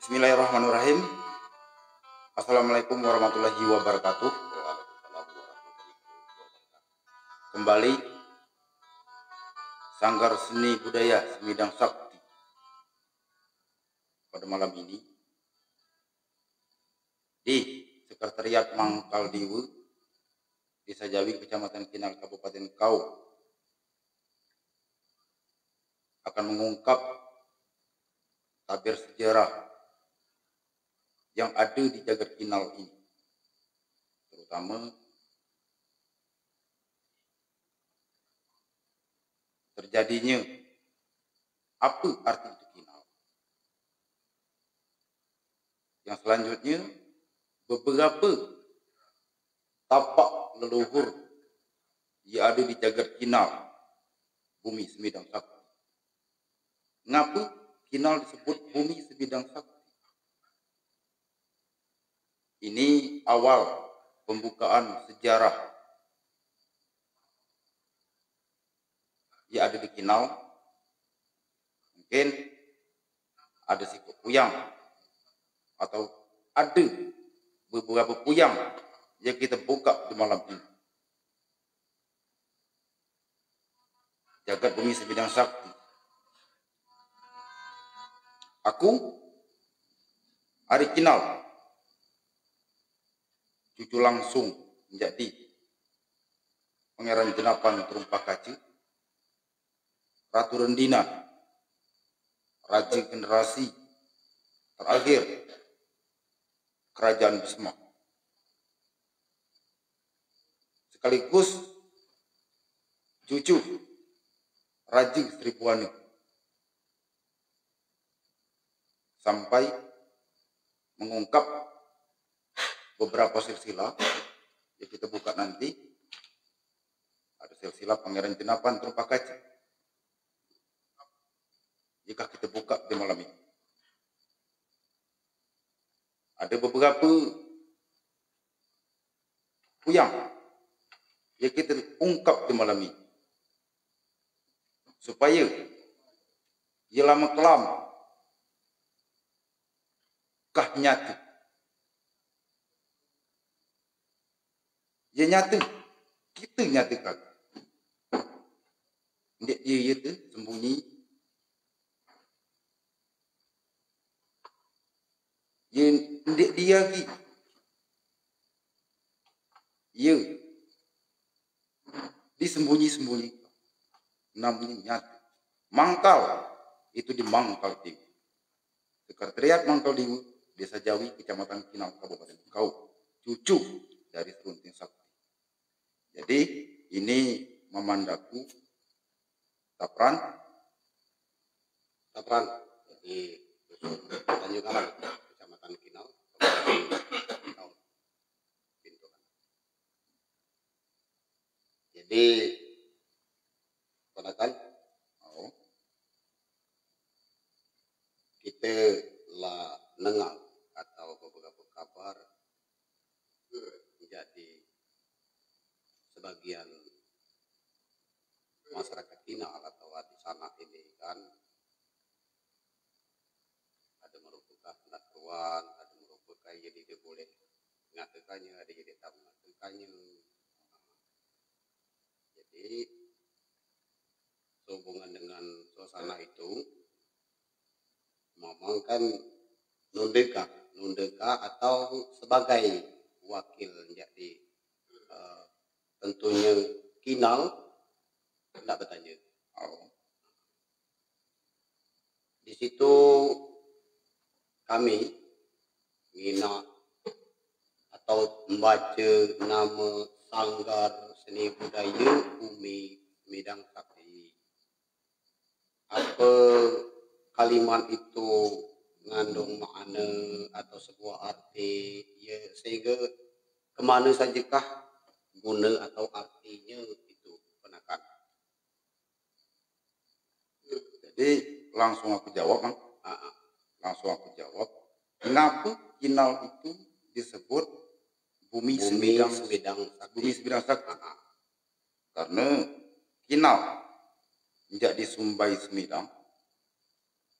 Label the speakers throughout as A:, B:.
A: Bismillahirrahmanirrahim. Assalamualaikum warahmatullahi wabarakatuh. Kembali Sanggar Seni Budaya Semidang Sakti pada malam ini di Sekretariat Mangkal Diwu, Desa Jawi, Kecamatan Kinal, Kabupaten Kau, akan mengungkap tabir sejarah yang ada di Jagat Kinal ini, terutama terjadinya apa arti itu Kinal. Yang selanjutnya, beberapa tapak leluhur yang ada di Jagat Kinal, bumi Semidang Sakti. Mengapa Kinal disebut bumi Semidang Sakti? Ini awal pembukaan sejarah yang ada di Kinal. Mungkin ada si puyang atau ada beberapa puyang yang kita buka di malam ini. Jagat bumi Semidang Sakti. Aku Ari Kinal, cucu langsung menjadi Pangeran Jenapan Terumpah Kaci, Ratu Rendina, raja generasi terakhir Kerajaan Bisma, sekaligus cucu Raja Seribuana, sampai mengungkap beberapa silsilah yang kita buka nanti. Ada silsilah Pangeran Jenapan Terumpah Kaci jika kita buka di malam ini. Ada beberapa puyang yang kita ungkap di malam ini, supaya ia lama kelam kah nyata. Ia nyata, kita nyatakan. Dia itu sembunyi. Dia lagi. Ia disembunyi-sembunyi. Namanya nyata. Mangkal itu di Mangkal Diwu. Sekretariat Mangkal Diwu, Desa Jawi, Kecamatan Kinal, Kabupaten Kau, cucu dari Serunting Sakti. Jadi ini memandaku Tapran.
B: Jadi Tanjung Karang, Kecamatan Kinal, Kabupaten Kau, Pintu Kanan. Jadi ponakan, kita lah nengal atau beberapa kabar menjadi sebagian masyarakat Kinal atau di sana ini kan ada merupakan penatuan, ada merupakan jadi dia boleh mengatakannya, ada jadi tak mengatakannya. Jadi sehubungan dengan suasana itu, memang kan nundeka atau sebagai wakil jadi tentunya Kinal tidak bertanya. Di situ kami minat atau membaca nama Sanggar Seni Budaya Bumi Semidang Sakti. Apa kalimat itu mengandung makna atau sebuah arti, ya, sehingga kemana sajakah guna atau artinya itu penakan.
A: Jadi langsung aku jawab, Bang. Langsung aku jawab. Kenapa Kinal itu disebut bumi Semidang Sakti? Karena Kinal menjadi Sumbai Semidang,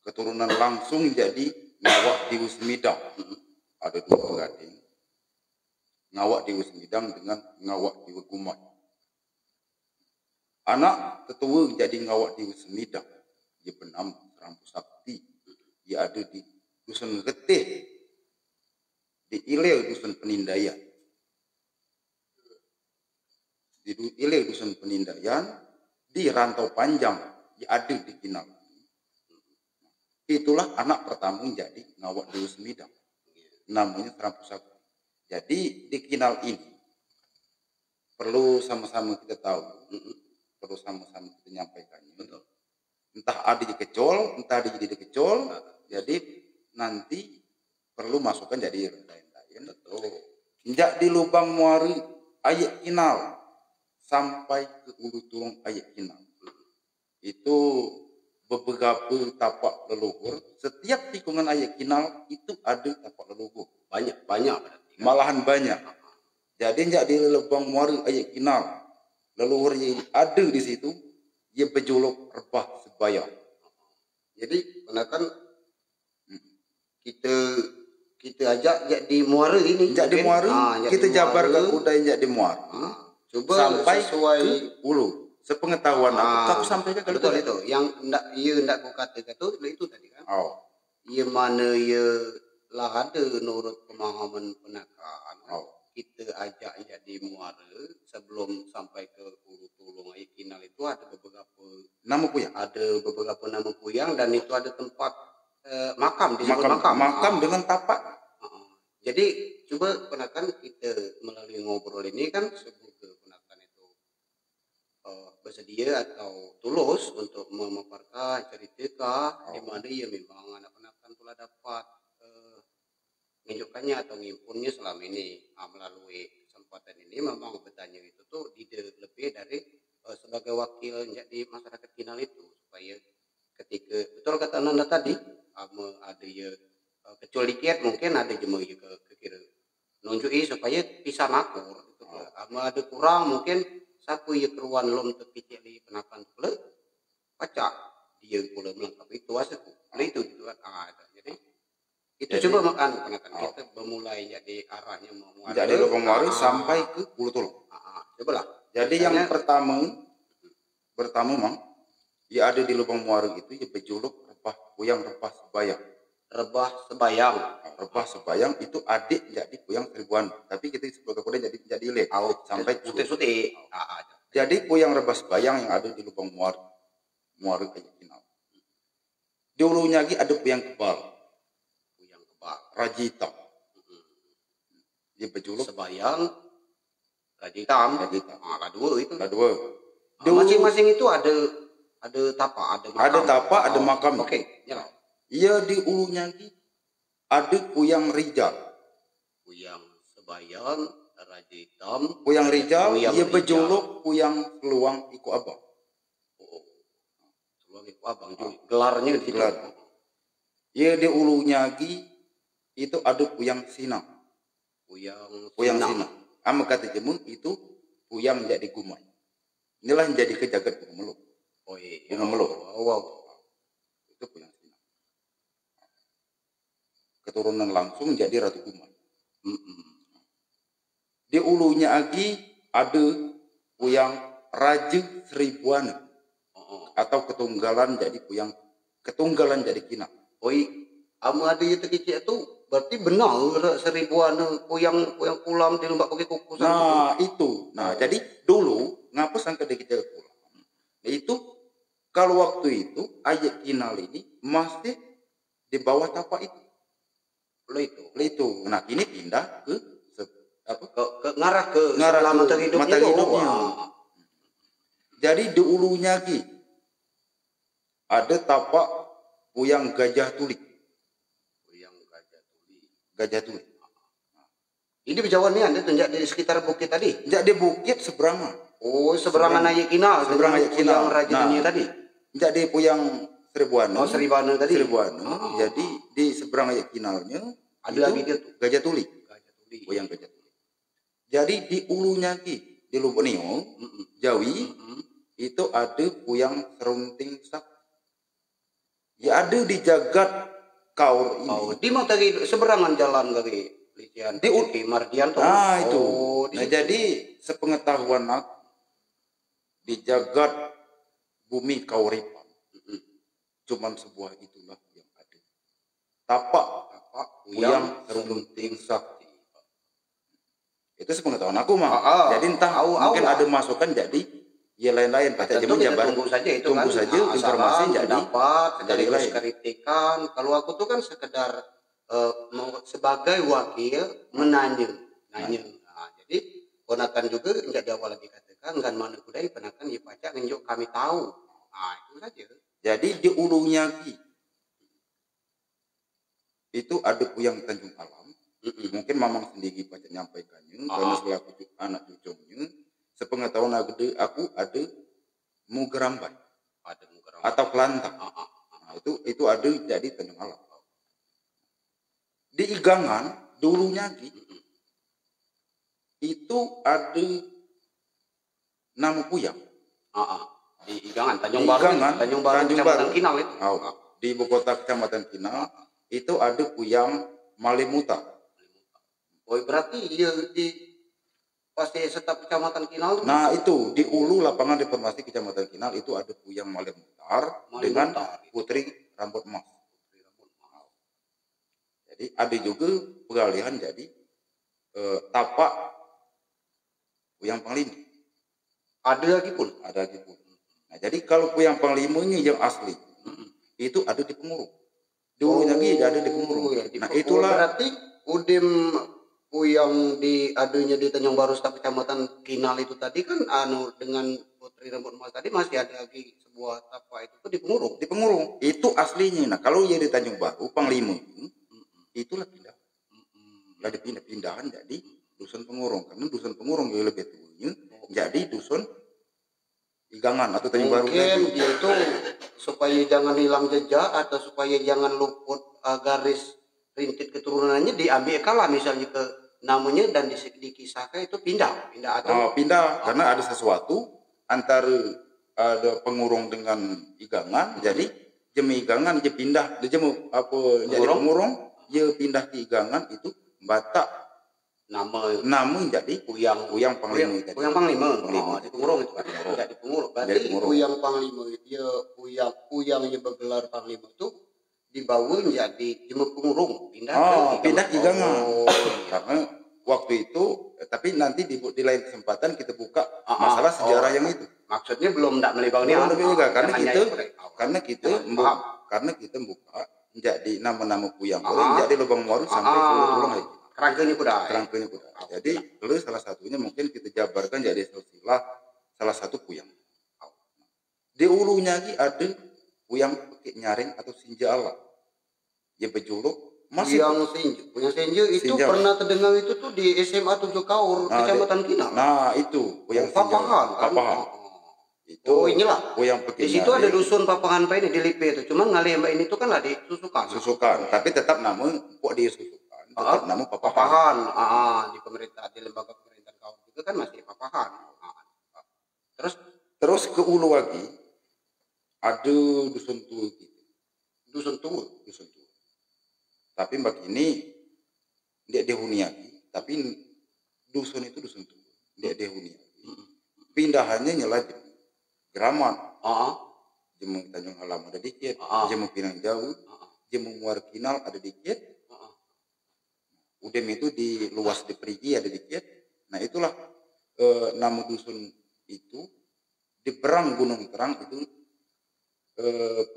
A: keturunan langsung jadi ngawak di Semidang. Ada dua gading. Ngawak di Semidang dengan ngawak di Gumai. Anak tetua jadi ngawak di Semidang. Dia bernama Rampu Sakti. Dia ada di Dusun Getih. Di Ilir Dusun Penindaian. Di Ilir Dusun Penindaian. Di Rantau Panjang. Dia ada di Kinal. Itulah anak pertama jadi ngawak di Semidang. Namanya Rampu Sakti. Jadi di Kinal ini perlu sama-sama kita tahu. Perlu sama-sama kita nyampaikannya.
B: Betul.
A: Entah ada di kecol, entah ada jadi kecol. Jadi nanti perlu masukkan jadi lain-lain.
B: Betul.
A: Tidak di lubang muara ayat Kinal sampai ke ulu turung ayat Kinal. Itu beberapa tapak leluhur. Setiap tikungan ayat Kinal itu ada tapak leluhur.
B: Banyak berarti.
A: Malahan banyak. Jadi tidak di lubang muara ayat Kinal. Leluhur yang ada di situ, dia berjuluk Rebah Sebayang.
B: Jadi kan kita ajak jadi muara ini.
A: Jadi muara, kita jabarkan kuda yang jadi muara.
B: Coba
A: sampai
B: sesuai
A: ke ulu. Sepengetahuan aku sampai ke
B: betul itu. Yang ndak aku katakan itu tadi kan.
A: Oh.
B: Ia mana ia lah ada menurut pemahaman penakaan.
A: Oh.
B: Kita ajak jadi muara sebelum sampai ke ulu tulung air Kinal itu ada beberapa
A: nama puyang.
B: Ada beberapa nama puyang dan itu ada tempat makam disebut
A: makam dengan tapak.
B: Jadi coba penakan kita melalui ngobrol ini kan sebuah penakan itu bersedia atau tulus untuk memaparkan cerita di mana ya memang anak-anak telah dapat menunjukkannya atau ngimpunnya selama ini melalui kesempatan ini memang bertanya itu tuh lebih dari sebagai wakil jadi masyarakat Kinal itu supaya ketika betul kata Nanda tadi ada ya kecil dikit mungkin ada jema ya ke kira nunjuki supaya bisa makur gitu ada kurang mungkin satu ya keruan lom terkecil di penakan pula pacak dia pula melengkapi itu asaku itu gitu kan jadi itu jadi, coba makan penakan kita memulai jadi arahnya mau
A: jadi lubang muara sampai ke ulu tulung.
B: Cobalah.
A: Jadi yang pertama mang ya ada di lubang muara itu ya berjuluk Rebah Sebayang.
B: Rebah Sebayang.
A: Rebah Sebayang itu adik jadi Puyang Seribuan. Tapi kita sebagai kuda jadi le sampai
B: suti.
A: Jadi Puyang Rebah Sebayang yang ada di lubang muara kayak Kinal. Di ulunya lagi ada Puyang Kebal. Raja Hitam. Dia berjuluk
B: Sebayang Raja Hitam. Dua itu.
A: Dua.
B: Masing-masing itu ada tapak,
A: ada tapak, ada makam.
B: Oke. Ya.
A: Iya di ulunya lagi ada Puyang Rijal.
B: Puyang Sebayang Raja Hitam.
A: Puyang Rijal dia berjuluk Puyang Peluang Iku Abang.
B: Peluang Iku Abang. Gelarnya di
A: gelar. Iya di ulunya lagi itu ada Puyang Sinang. Puyang Sinang. Ama kata jemun itu Puyang jadi Gumai. Inilah yang jadi kejagat Bunga Meluk.
B: Oh iya.
A: Bunga Meluk.
B: Wow.
A: Itu Puyang Sinang. Keturunan langsung jadi Ratu Gumai. Di ulunya lagi ada Puyang Raja Seribuan. Atau ketunggalan jadi Kinal.
B: Oh iya. Ama ada yang terkecil itu berarti benar seribuan puyang pulang di lembak pakai kuku.
A: Nah itu. Jadi dulu ngapa sangka dikecil pulang. Itu kalau waktu itu ayat Kinal ini masih di bawah tapak itu. Itu. Nah ini pindah ke
B: ngarah ke mata hidupnya.
A: Jadi di ulunya lagi ada tapak Puyang Gajah Tuli. Gajah Tuli.
B: Ini berjauhan nih Anda tunjuk di sekitar bukit tadi.
A: Tidak di bukit seberangan.
B: Oh, seberangan ayat Kinal.
A: Seberangan ayat Kinal.
B: Rajanya tadi.
A: Tidak di Puyang Seribuan.
B: Oh, Seribuan tadi.
A: Seribuan. Jadi di seberang ayat Kinalnya
B: ada lagi dia tuh.
A: Gajah Tuli. Puyang Gajah Tuli. Jadi di ulunya ki di Lubuk Nio, Jawi itu ada Puyang Serunting Sak. Ya ada di jagat Kaur ini.
B: Oh, di mana tadi seberangan jalan dari Lician
A: Di
B: di Mardian tuh.
A: Nah itu.
B: Di
A: Nah
B: situ.
A: jadi sepengetahuan aku di jagat bumi Kauripan cuman sebuah itulah yang ada. Tapak Puyang Runting Sakti. Itu sepengetahuan aku mah. Jadi entah mungkin ada masukan jadi ya lain-lain.
B: Tentu kita tunggu saja itu
A: tunggu
B: kan.
A: saja informasi jadi
B: dapat
A: jadi
B: sekaligus
A: lain.
B: kritikan. Kalau aku tuh kan sekedar sebagai wakil menanya. Nah, jadi ponakan juga enggak di awal dikatakan kan mana kudai penakan ya pacak nunjuk kami tahu. Nah, itu saja.
A: Jadi di ulunya itu ada Puyang Tanjung Alam. Mungkin Mamang sendiri pacak nyampaikannya karena selaku anak cucunya. Sepengetahuan aku ada Mugerambai.
B: Ada Mugerambai
A: atau Kelantang. Nah, itu ada jadi Tanjung Alam. Di Igangan dulunya itu ada nama Puyang.
B: Di Igangan, Tanjung Baru, Kecamatan Kinal itu.
A: Di ibu kota Kecamatan Kinal itu ada Puyang Malimuta.
B: Oh, berarti dia di pasti setap Kecamatan Kinal.
A: Nah itu di Ulu lapangan reformasi Kecamatan Kinal itu ada Puyang Malimutar dengan Putri Rambut Emas. Jadi ada juga pengalihan jadi tapak Puyang Panglima.
B: Ada lagi pun.
A: Nah jadi kalau Puyang Panglimanya yang asli itu ada di Pengurung. Dulunya ada di Pengurung. Nah itulah
B: berarti Udim Puyang di adunya di Tanjung Baru setap Kecamatan Kinal itu tadi kan dengan Putri Rambut Emas tadi masih ada lagi sebuah tapak itu tuh di Pengurung.
A: Di Pengurung itu aslinya. Nah kalau yang di Tanjung Baru Panglima itulah pindah. Lah dipindah-pindahan jadi dusun Pengurung karena dusun Pengurung yang lebih tuanya jadi dusun Igangan atau Tanjung Baru.
B: Mungkin dia itu supaya jangan hilang jejak atau supaya jangan luput garis rintit keturunannya diambil kalah misalnya ke namanya dan dikisahkan itu pindah atau
A: pindah karena ada sesuatu antara ada Pengurung dengan Igangan. Jadi jemi Igangan dia pindah dia jemu apa jadi Pengurung dia pindah ke Igangan itu Batak nama jadi Puyang Panglima.
B: Puyang Panglima. Di Pengurung itu kan. Jadi Pengurung. Berarti Puyang Panglima dia Puyang yang bergelar Panglima itu dibawa jadi jemu Pengurung pindah
A: ke Igangan. Karena waktu itu tapi nanti di lain kesempatan kita buka masalah sejarah yang itu.
B: Maksudnya belum melibatkan
A: karena kita buka jadi nama-nama Puyang jadi lubang waru sampai tulang itu.
B: Kerangkanya kuda.
A: Jadi terus salah satunya mungkin kita jabarkan jadi silsilah salah satu Puyang. Di ulunya ada Puyang Pekik Nyaring atau Sinjala. Ya berjuluk masih
B: Puyang Sinja itu pernah terdengar itu tuh di SMA 7 Kaur Kecamatan Kinal.
A: Nah itu Puyang
B: Papahan.
A: Itu
B: inilah
A: Puyang Pekik.
B: Di situ ada dusun Papahan ini di Lipe itu. Cuman ngalih mbak ini tuh kan lah di Susukan.
A: Tapi tetap nama kok di Susukan. Tetap nama
B: Papahan. Di pemerintah di lembaga pemerintahan Kaur itu kan masih Papahan.
A: Terus ke ulu lagi ada dusun tua gitu. Dusun tua. Tapi mbak ini dia dihuni lagi. Tapi dusun itu dusun tua. Dia dihuni lagi. Pindahannya nyala Geraman. Jemu Tanjung Alam ada dikit. Jemu Pinang Jauh. Jemu Muar Kinal ada dikit. Udem itu di luas di Perigi ada dikit. Nah itulah nama dusun itu di perang Gunung Terang itu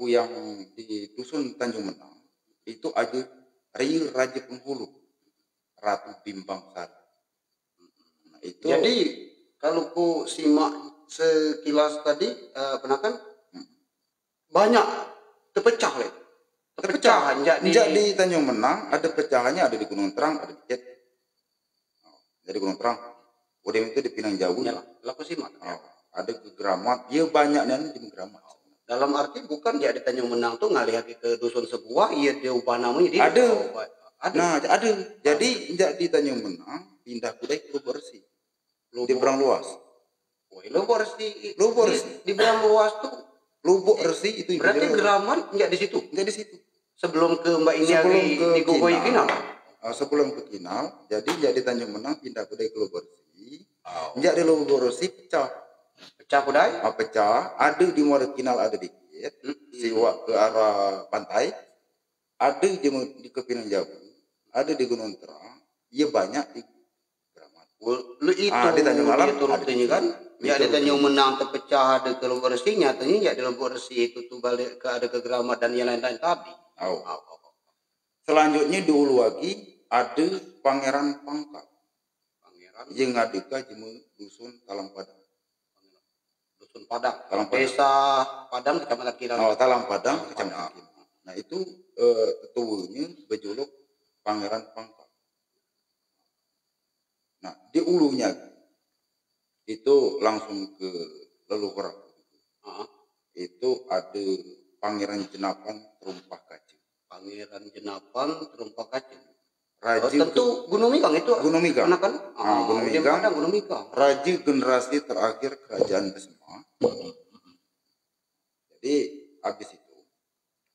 A: Puyang di dusun Tanjung Menang itu ada Rai Raja Penghulu Ratu Bimbang Sari. Nah, itu
B: jadi kalau ku simak sekilas tadi penakan banyak terpecah
A: di Tanjung Menang ada pecahannya ada di Gunung Terang ada di Ket. Jadi Gunung Terang Udem itu di Pinang Jauh
B: laku simak
A: ada ke Geramat dia banyak di Geramat.
B: Dalam arti bukan dia di Tanjung Menang tuh ngalih ke dusun sebuah iya dia ubah namanya dia
A: ada. Jadi di Tanjung Menang pindah kudai ke Bersih di Berang Luas.
B: Lubuk Resi di Berang Luas tuh
A: Lubuk Resi itu
B: berarti Geramat enggak di situ. sebelum ke Mbak ini
A: Sebelum ke
B: di Gogoi Kinal.
A: Sebelum ke Kinal, jadi Tanjung Menang pindah ke Dek Bersih.
B: Oh.
A: Jadi Bersih pecah.
B: Pecah kudai?
A: Pecah. Ada di Muara Kinal ada dikit. Siwa ke arah pantai. Ada di Kepinang Jabu. Ada di Gunung Terang. Iya banyak di Keramat.
B: Lu itu
A: di Tanjung Alam
B: itu rutenya kan? Ya di Tanjung Menang terpecah ada ke Lombok Resi, nyatanya ya di Lombok Resi itu tuh balik ke ada ke Keramat dan yang lain-lain tadi.
A: Selanjutnya di Ulu lagi ada Pangeran Pangkal. Yang ngadika jemu dusun Talang Padang.
B: Dusun Padang. Desa Padang Kecamatan Kinal.
A: Talang Padang Kecamatan Kinal. Nah itu ketuanya berjuluk Pangeran Pangkal. Nah di ulunya itu langsung ke leluhur. Itu ada Pangeran Jenapan Terumpah Kacang.
B: Pangeran Jenapan Terumpah Kacang.
A: Tentu
B: Gunung Migang itu.
A: Gunung Migang.
B: Kan?
A: Gunung Migang.
B: Gunung Migang.
A: Raja generasi terakhir Kerajaan Besma. Jadi habis itu,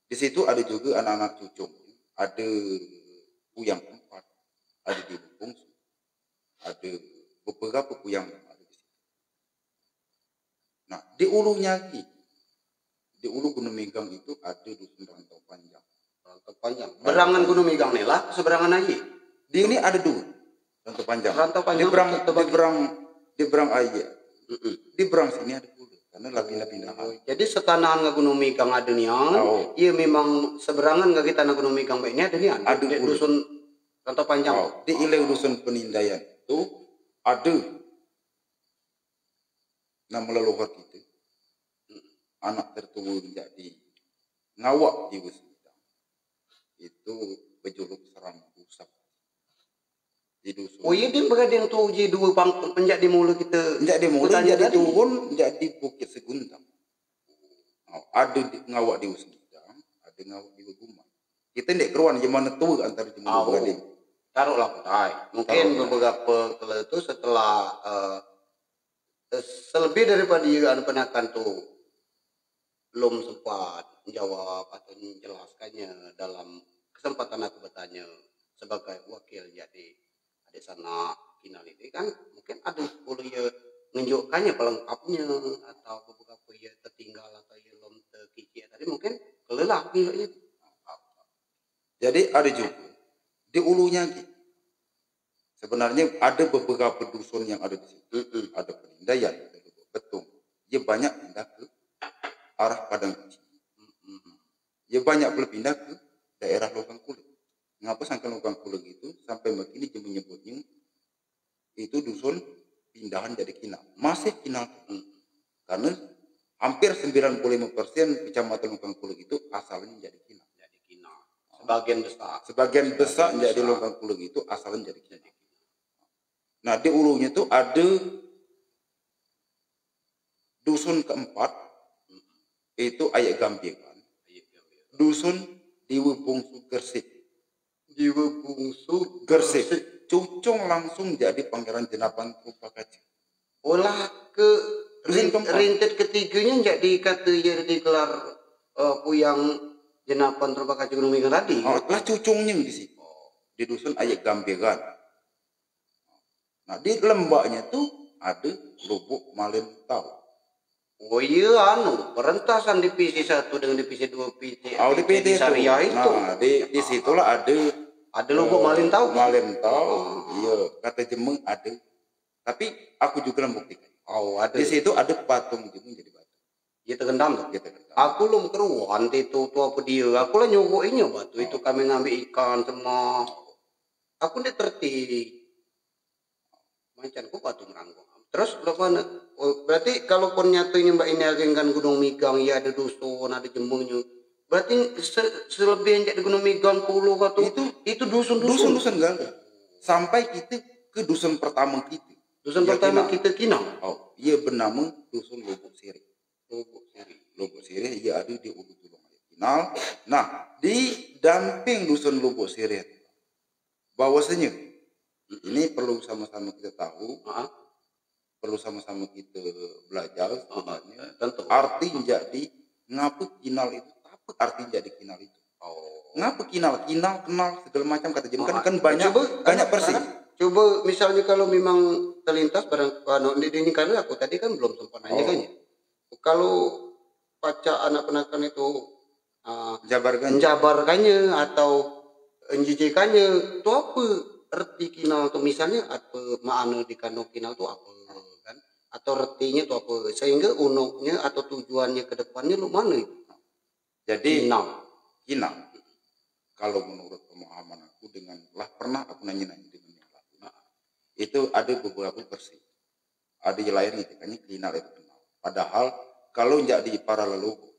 A: di situ ada juga anak-anak cucu. Ada Puyang 4, ada di Bungsu, ada beberapa Puyang yang ada di situ. Nah di ulunya lagi, di ulu Gunung Migang itu ada dusun Rantau Panjang.
B: Berangan Gunung Migang nih lah, seberangan aja.
A: Di ini ada dua Rantau Panjang.
B: Rantau Panjang
A: di berang aja. Di berang sini ada pula karena pindah-pindahan.
B: Jadi setanahan ke Gunung Migang ada nih, iya memang seberangan ke kita Gunung Migang ini ada nih, ada dusun Rantau Panjang.
A: Di ilang dusun Penindaian itu ada nama leluhur kita, anak tertua menjadi ngawak di Wisma. Itu berjuluk Serang Pusat di dusun.
B: Oh iya dia bergadang tuh jadi dua penjak di mulu kita.
A: Penjak di mulu jadi turun jadi Bukit Seguntang. Ada ngawak di Wisma, ada ngawak di Guguman. Kita ndek keruan gimana tuh antara di mulu bergadang.
B: Taruhlah kutai. Mungkin beberapa kalau itu setelah selebih daripada penakan tuh belum sempat menjawab atau menjelaskannya dalam kesempatan aku bertanya sebagai wakil jadi adik sana Kinal ini kan mungkin ada boleh ya menunjukkannya pelengkapnya atau beberapa ya tertinggal atau ya belum terkicik tadi mungkin kelelah pilihnya.
A: Jadi ada juga di ulunya gitu. Sebenarnya ada beberapa dusun yang ada di situ. Ada Penindaian, ada Betung. Ya banyak pindah ke arah Padang Kecil. Ya banyak berpindah ke daerah Lubang Kulit. Ngapa sangka Lubang Kulit itu sampai begini dia menyebutnya itu dusun pindahan jadi Kinal. Masih Kinal. Karena hampir 95% kecamatan Lubang Kulit itu asalnya jadi Kinal. Sebagian besar jadi Lubang Kulit itu asalnya jadi Kinal. Nah di ulunya itu ada dusun keempat itu Ayak Gambiran. Dusun Diwe Bungsu Gersik. Cucung langsung jadi Pangeran Jenapan Terumpah Kacang.
B: Olah ke rintet ketiganya jadi kata ya dikelar Puyang Jenapan Terumpah Kacang Gunung Migang tadi.
A: Lah cucungnya di situ. Di dusun Ayak Gambiran. Nah di lembaknya tuh ada Lubuk Malentau.
B: Oh iya perentasan divisi 1 dengan divisi 2 PT.
A: Di PT
B: Syariah itu.
A: Nah, di situlah ada
B: Lubuk Malentau.
A: Iya, kata Jemeng ada. Tapi aku juga membuktikan.
B: Ada.
A: Di situ ada patung Jemeng jadi batu.
B: Iya tergendam tuh. Aku belum keruan itu apa dia. Aku lah nyoboinnya batu itu kami ngambil ikan semua. Aku ndak terti. Mancanku batu merangkong. Terus berarti kalaupun nyatunya Mbak ini agenkan Gunung Migang ya ada dusun ada Jembungnya berarti selebihnya di Gunung Migang Pulau atau itu dusun
A: enggak sampai kita ke dusun pertama kita
B: kita Kinal.
A: Iya bernama dusun Lubuk Sirih iya ada di Ulu Tulung Kinal. Nah di damping dusun Lubuk Sirih bahwasanya ini perlu sama-sama kita tahu. Perlu sama-sama kita belajar sebenarnya. Arti jadi ngapa Kinal itu apa arti jadi Kinal itu?
B: Oh.
A: Ngapa kinal, kenal segala macam kata Jim kan
B: Oh,
A: banyak banyak versi.
B: Coba misalnya kalau memang terlintas barang ini karena aku tadi kan belum sempat nanya kan ya. Kalau paca anak penakan itu menjabarkannya atau menjijikannya itu apa arti kinal tuh misalnya apa makna di kandung kinal tuh apa kan atau artinya tuh apa sehingga unuknya atau tujuannya ke depannya lu mana itu
A: Jadi
B: kinal
A: kalau menurut pemahaman aku pernah aku nanya-nanya dengan yang lain. Itu ada beberapa versi. Ada yang lain ngitikanya kinal itu kenal. Padahal kalau nggak di para leluhur,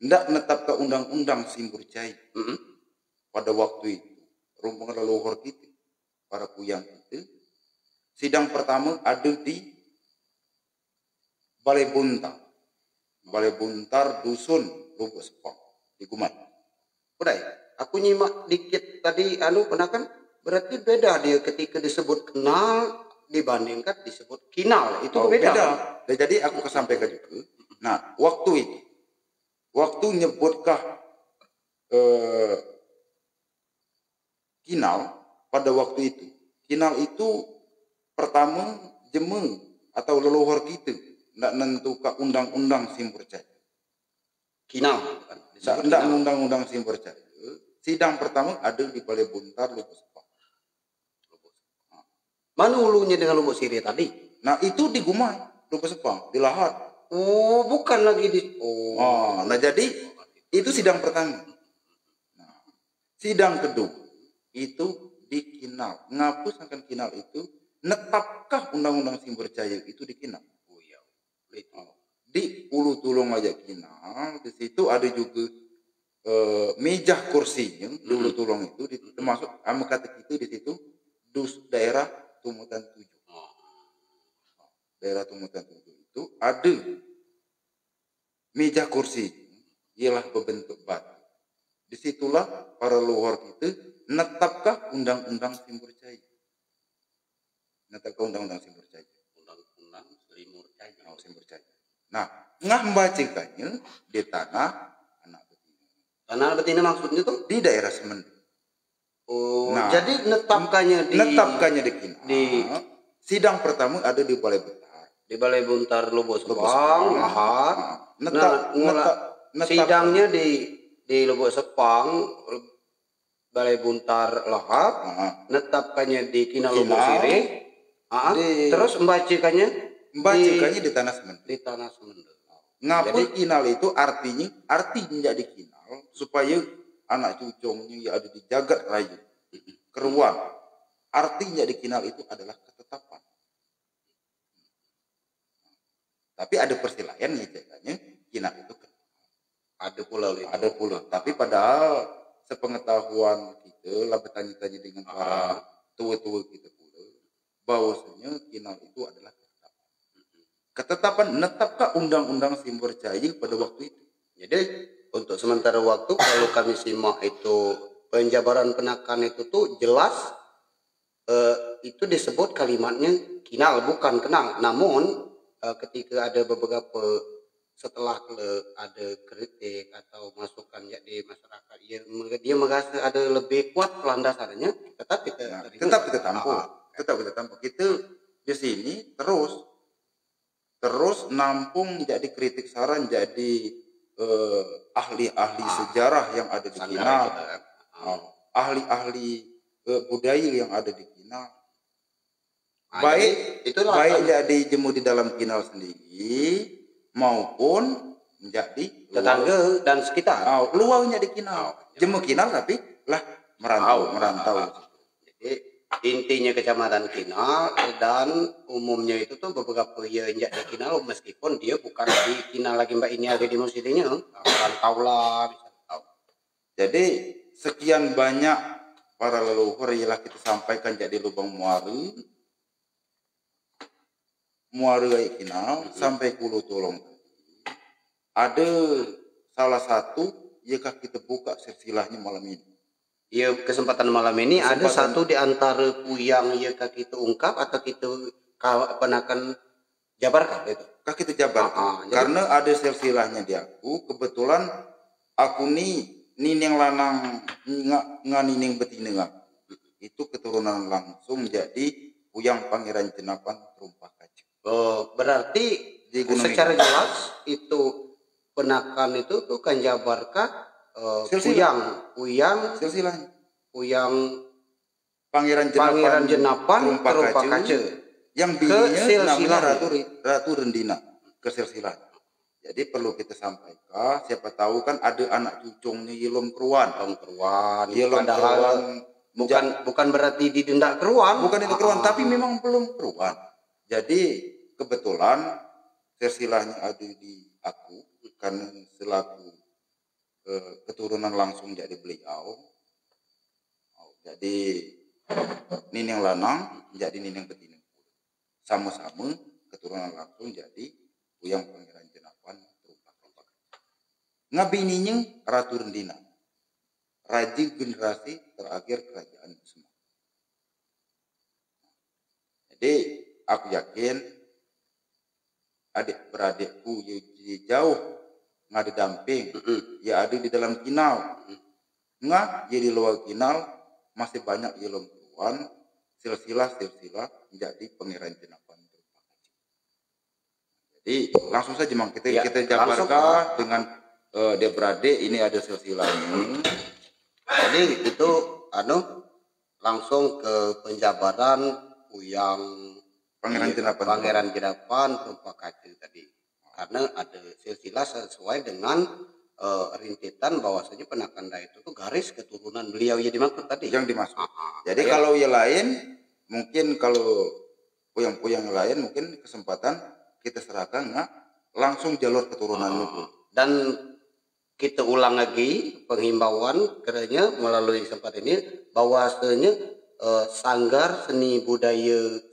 A: ndak netap ke undang-undang simbur cai. Pada waktu itu, rombongan leluhur kita, para puyang kita, sidang pertama ada di Balai Buntar Dusun Lubuk Sepang di Gumai.
B: udah ya aku nyimak dikit tadi penakan berarti beda dia ketika disebut kenal dibandingkan disebut kinal itu beda.
A: Jadi aku kesampaikan juga. Nah, waktu nyebutkah kinal pada waktu itu. Kinal itu pertama jemeng atau leluhur kita ndak nentukan undang-undang simbur cai.
B: Kinal
A: Ndak undang-undang simbur cai. Sidang pertama ada di Balai Buntar Lubuk Sepang.
B: Mana hulunya dengan Lubuk Sirih tadi?
A: Nah, itu di Gumai, Lubuk Sepang, di Lahar.
B: Oh, bukan lagi di
A: nah jadi itu sidang pertama. Nah, sidang kedua itu di Kinal. Ngapu sangkan Kinal itu netapkah undang-undang simbur cai itu di Kinal? Oh iya. Di Ulu Tulung aja Kinal, di situ ada juga meja kursinya di Ulu Tulung itu termasuk kata itu di situ daerah Tumutan 7. Daerah Tumutan 7 itu ada meja kursi ialah berbentuk batu. Disitulah para leluhur kita netapkah undang-undang simbur cai. Netapkah undang-undang simbur cai.
B: Undang-undang
A: simbur cai. Nah, ngah membacakannya di tanah anak betina.
B: Tanah betina maksudnya tuh
A: di daerah Semendung.
B: Oh, nah, jadi netapkannya
A: di Kinal. Di sidang pertama ada di Balai Buntar.
B: Di Balai Buntar Lubuk Sepang, Lahar. Sidangnya di Lubuk Sepang, Balai Buntar Lahar. Netapkannya di Kinal Lubuk Sirih. Terus membacakannya
A: di Tanah Semendung.
B: Di Tanah Semendung.
A: Ngapa Kinal itu artinya di Kinal supaya anak cucungnya yang ada di jagat raya keruan. Artinya di Kinal itu adalah ketetapan. Tapi ada persilaian nih ceritanya Kinal itu ada pula. Tapi padahal sepengetahuan kita lah bertanya-tanya dengan para tua-tua kita pula bahwasanya Kinal itu adalah ketetapan netapkah undang-undang simbur cai pada waktu itu.
B: Jadi untuk sementara waktu kalau kami simak itu penjabaran penakan itu tuh jelas itu disebut kalimatnya kinal bukan kenal. Namun ketika ada beberapa setelah ada kritik atau masukan di masyarakat dia merasa ada lebih kuat landasannya tetap kita
A: tampung. Kita di sini terus nampung jadi kritik saran jadi ahli-ahli sejarah yang ada di Kinal, ahli-ahli budaya yang ada di Kinal, baik jadi jemu di dalam Kinal sendiri maupun menjadi
B: tetangga dan sekitar.
A: Luarnya di Kinal, jemu Kinal tapi lah merantau.
B: Jadi intinya kecamatan Kinal dan umumnya itu tuh beberapa yang di Kinal meskipun dia bukan di Kinal lagi mbak ini ada di musidnya tahu lah bisa tahu.
A: Jadi sekian banyak para leluhur ialah kita sampaikan jadi lubang muara Kinal sampai Ulu Tulung. Ada salah satu jika kita buka silsilahnya malam ini.
B: Ya kesempatan malam ini ada satu di antara puyang ya kita ungkap atau kita akan jabarkan itu.
A: Kita jabarkan. Karena ada silsilahnya di aku kebetulan aku nining lanang nining betina nga. Itu keturunan langsung jadi Uyang Pangeran Jenapan Terumpah Kaca.
B: Berarti
A: Di Gunung
B: secara jelas itu penakan itu tuh kan jabarkah Uyang
A: silsilah
B: Uyang
A: Pangeran
B: Jenapan Terumpah Kaca
A: yang
B: ke
A: bininya
B: silsilah
A: namanya Ratu Rendina ke silsilah. Jadi perlu kita sampaikan, siapa tahu kan ada anak cucungnya Yilom Keruan. Padahal
B: bukan berarti didenda keruan.
A: Bukan itu keruan, tapi memang belum keruan. Jadi kebetulan silsilahnya ada di aku karena selaku keturunan langsung jadi beliau. Jadi nining lanang jadi nining betina. Sama-sama keturunan langsung jadi Uyang Pangeran Jenapan Terumpah Kaca. Ngabininya Ratu Rendina, raja generasi terakhir kerajaan Semarang. Jadi aku yakin adik beradikku ya jauh ngada damping, ya ada di dalam kinal, nggak jadi luar kinal masih banyak ilmu keruan silsilah menjadi Pangeran Jenapan Terumpah Kaca. Jadi langsung saja mang kita jabarkan dengan dia beradik ini ada silsilahnya.
B: Jadi itu langsung ke penjabaran Uyang Pangeran Jenapan Terumpah Kaca tadi. Karena ada silsilah sesuai dengan rintitan bahwasanya Penakanda itu tuh garis keturunan beliau yang dimaksud tadi.
A: Yang dimaksud. Jadi kalau yang lain mungkin kalau puyang-puyang lain mungkin kesempatan kita serahkan nggak langsung jalur keturunan itu.
B: Dan kita ulang lagi penghimbauan keranya melalui kesempatan ini bahwasanya Sanggar Seni Budaya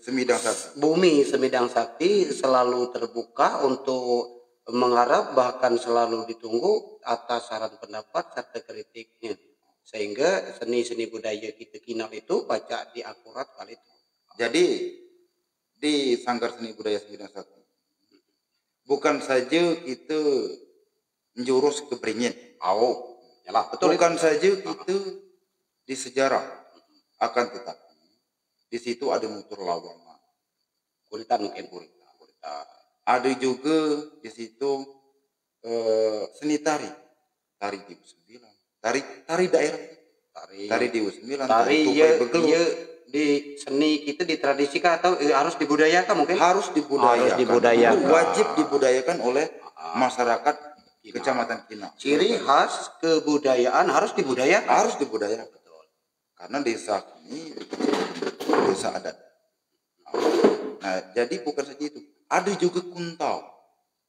B: Bumi Semidang Sakti selalu terbuka untuk mengharap bahkan selalu ditunggu atas saran pendapat serta kritiknya, sehingga seni-seni budaya kita kinal itu baca di akurat kali itu.
A: Jadi di Sanggar Seni Budaya Semidang Sakti bukan saja kita menjurus ke beringin,
B: betul.
A: Bukan saja kita di sejarah, akan tetapi di situ ada nutur lawangan,
B: Kuritan.
A: Ada juga di situ seni tari Dewa Sembilan, tari daerah, tari Dewa Sembilan,
B: tari di seni kita ditradisikan atau harus dibudayakan mungkin?
A: Harus dibudayakan. Wajib dibudayakan oleh masyarakat Kecamatan Kinal.
B: Ciri khas kebudayaan harus dibudayakan.
A: Betul. Karena desa ini desa adat. Nah, jadi bukan saja itu. Ada juga kuntau.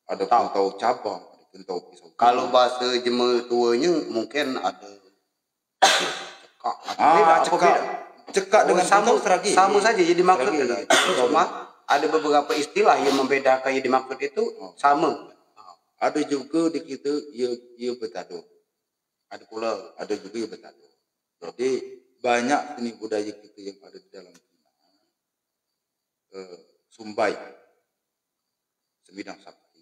A: Ada kuntau cabang, ada kuntau pisau.
B: Kalau bahasa Jema tuanya mungkin ada
A: cekak dengan kuntau seragi.
B: Sama saja jadi maksud cuma ada beberapa istilah yang membedakan yang dimaksud itu sama.
A: Ada juga di kita ia betado. Ada juga ia betado. Jadi banyak seni budaya kita yang ada di dalam Sumbai Semidang Sakti,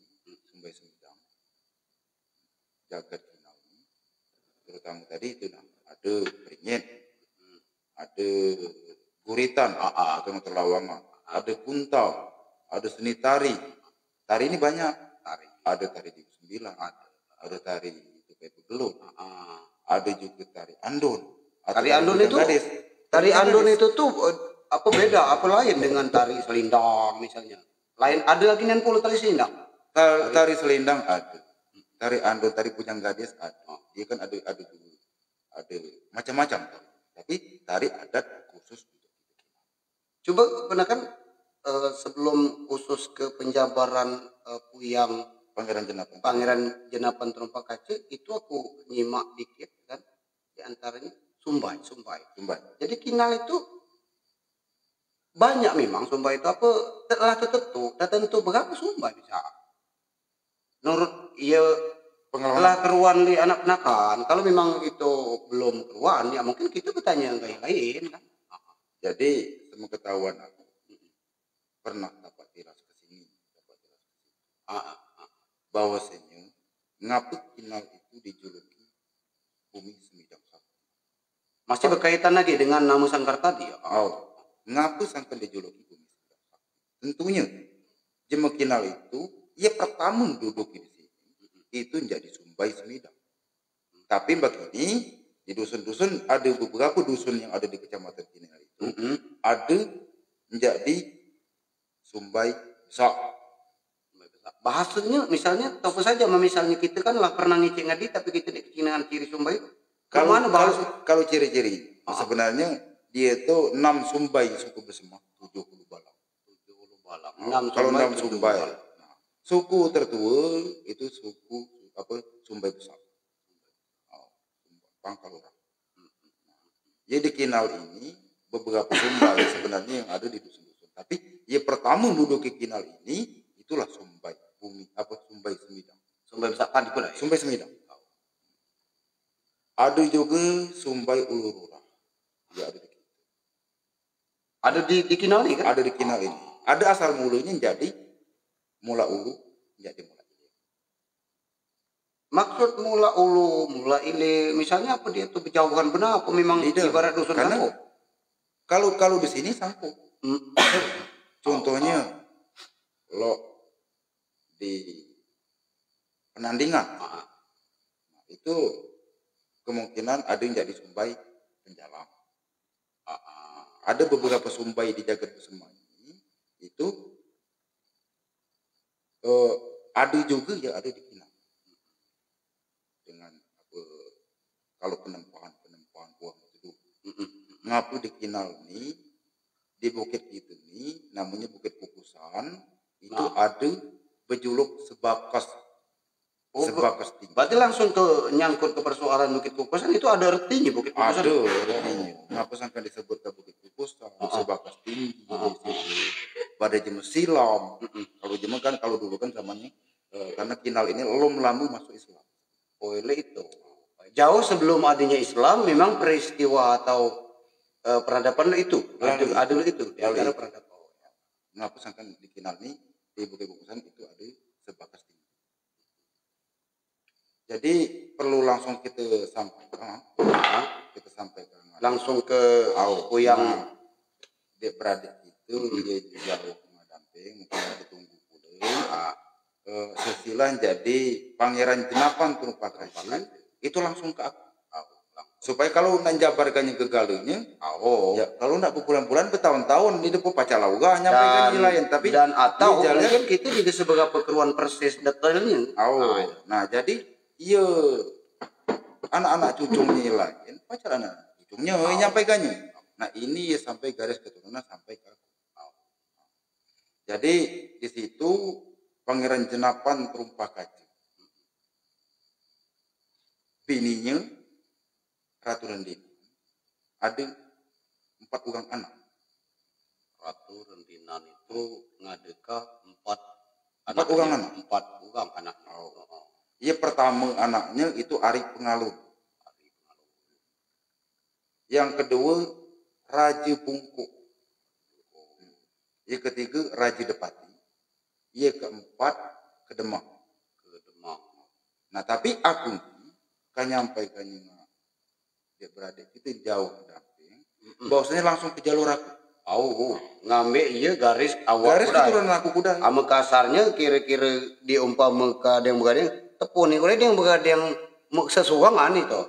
A: Sumbai Semidang, Jagat Kinal, terutama tadi itu ada beringin, ada guritan atau terlawangan, ada kuntau, ada seni tari ini banyak, ada tari Dewa Sembilan, ada tari itu kayak begelut, ada juga tari andon.
B: Tari andon itu tuh apa beda, apa lain dengan tari selindang misalnya? Lain ada lagi yang puluh tari selindang.
A: Tari selindang ada. Tari andon, tari Pujang Gadis ada. Dia kan ada macam-macam. Tapi tari adat khusus untuk
B: coba gunakan sebelum khusus ke penjabaran Uyang Pangeran Jenapan Terumpah Kaca itu aku nyimak dikit kan, di antaranya Sumbai. Jadi Kinal itu banyak memang Sumbai itu apa telah tertentu berapa Sumbai bisa menurut telah keruan di anak penakan. Kalau memang itu belum keruan ya mungkin kita bertanya yang lain kan.
A: Jadi sepengetahuan aku pernah dapat tiras ke sini bahwasanya ngapa Kinal itu dijuluki bumi semidang sakti.
B: Masih berkaitan lagi dengan nama Sangkar tadi ya.
A: Ngapa Sangkar dijuluki bumi semidang sakti? Tentunya jema Kinal itu ia pertama duduk di sini itu menjadi Sumbai Semidang. Tapi begini, di dusun-dusun ada beberapa dusun yang ada di Kecamatan Kinal itu ada menjadi Sumbai Besar.
B: Bahasanya misalnya apa saja, misalnya kita kan lah pernah ngecek ngadi tapi kita di kecinaan ciri Sumbai.
A: Kalau ciri-ciri sebenarnya dia itu 6 Sumbai suku bersama 70 Balang.
B: 70 Balang.
A: Kalau 6 Sumbai. Nah, suku tertua itu suku Sumbai Besar. Pangkalora. Jadi Kinal ini beberapa Sumbai sebenarnya yang ada di dusun-dusun. Tapi yang pertama duduk ke Kinal ini itulah Sumbai bumi Sumbai Semidang.
B: Sumbai Besar tadi pula.
A: Sumbai Semidang. Ada juga Sumbai Ulurura. Ya,
B: ada di Kinal ini kan?
A: Ada di Kinal ini. Ada asal mulanya jadi mula ulu jadi mula ile.
B: Maksud mula ulu, mula ile, misalnya apa dia tuh berjauhan benar apa memang ibarat dusun kampung?
A: Kalau di sini sangkut. Contohnya lo di Penandingan. Itu kemungkinan ada yang jadi Sumbai Penjalam. Ada beberapa Sumbai di Jagat Kusuma ini itu ada juga yang ada di Kinal. Dengan kalau penempahan uang itu. Ngapu di Kinal ini di bukit itu nih namanya Bukit Kukusan itu ada berjuluk Sebakas. Sebakas tinggi.
B: Berarti langsung ke nyangkut ke persoalan Bukit Kukusan itu ada artinya Bukit Kukusan.
A: Ada artinya. Ngapa sangka disebut ke Bukit Kukusan, Sebakas tinggi, pada jema silam. Kalau jema kan kalau dulu kan zamannya karena Kinal ini belum lama masuk Islam.
B: Oleh itu jauh sebelum adanya Islam memang peristiwa atau peradaban itu ada itu di antara peradaban.
A: Ngapa sangka di Kinal ini di Bukit Kukusan itu ada Sebakas tinggi. Jadi perlu langsung kita sampaikan
B: langsung ke yang
A: dia beradik itu dia jauh mendamping mungkin ditunggu pula sesilah jadi Pangeran Jenapan Trupakasi itu langsung ke aku supaya kalau nak jabarkannya ke galunya ya kalau nak berbulan-bulan bertahun-tahun di depan Pacalauga nyampaikan nilaian tapi
B: dan atau mungkin kita tidak seberapa keruan persis detailnya
A: nah jadi iya anak-anak cucunya lain pacar anak cucunya nyampaikannya. Nah ini sampai garis keturunan sampai ke aku. Jadi di situ Pangeran Jenapan Trumpakaji bininya Ratu Rendinan ada 4 orang anak.
B: Ratu Rendinan itu ngadeka 4
A: orang anak.
B: 4 orang anak.
A: Iya pertama anaknya itu Ari Pengalun. Yang kedua Raja Bungkuk. Yang ketiga Raja Depati. Yang keempat Kedemang. Nah tapi aku kan nyampaikannya dia beradik itu jauh mendamping. Bahwasanya langsung ke jalur aku.
B: Ngambil iya garis awal
A: keturunan aku kuda.
B: Ama kasarnya kira-kira diumpama ke yang begadang tepun nih, yang begadang sesuangan itu.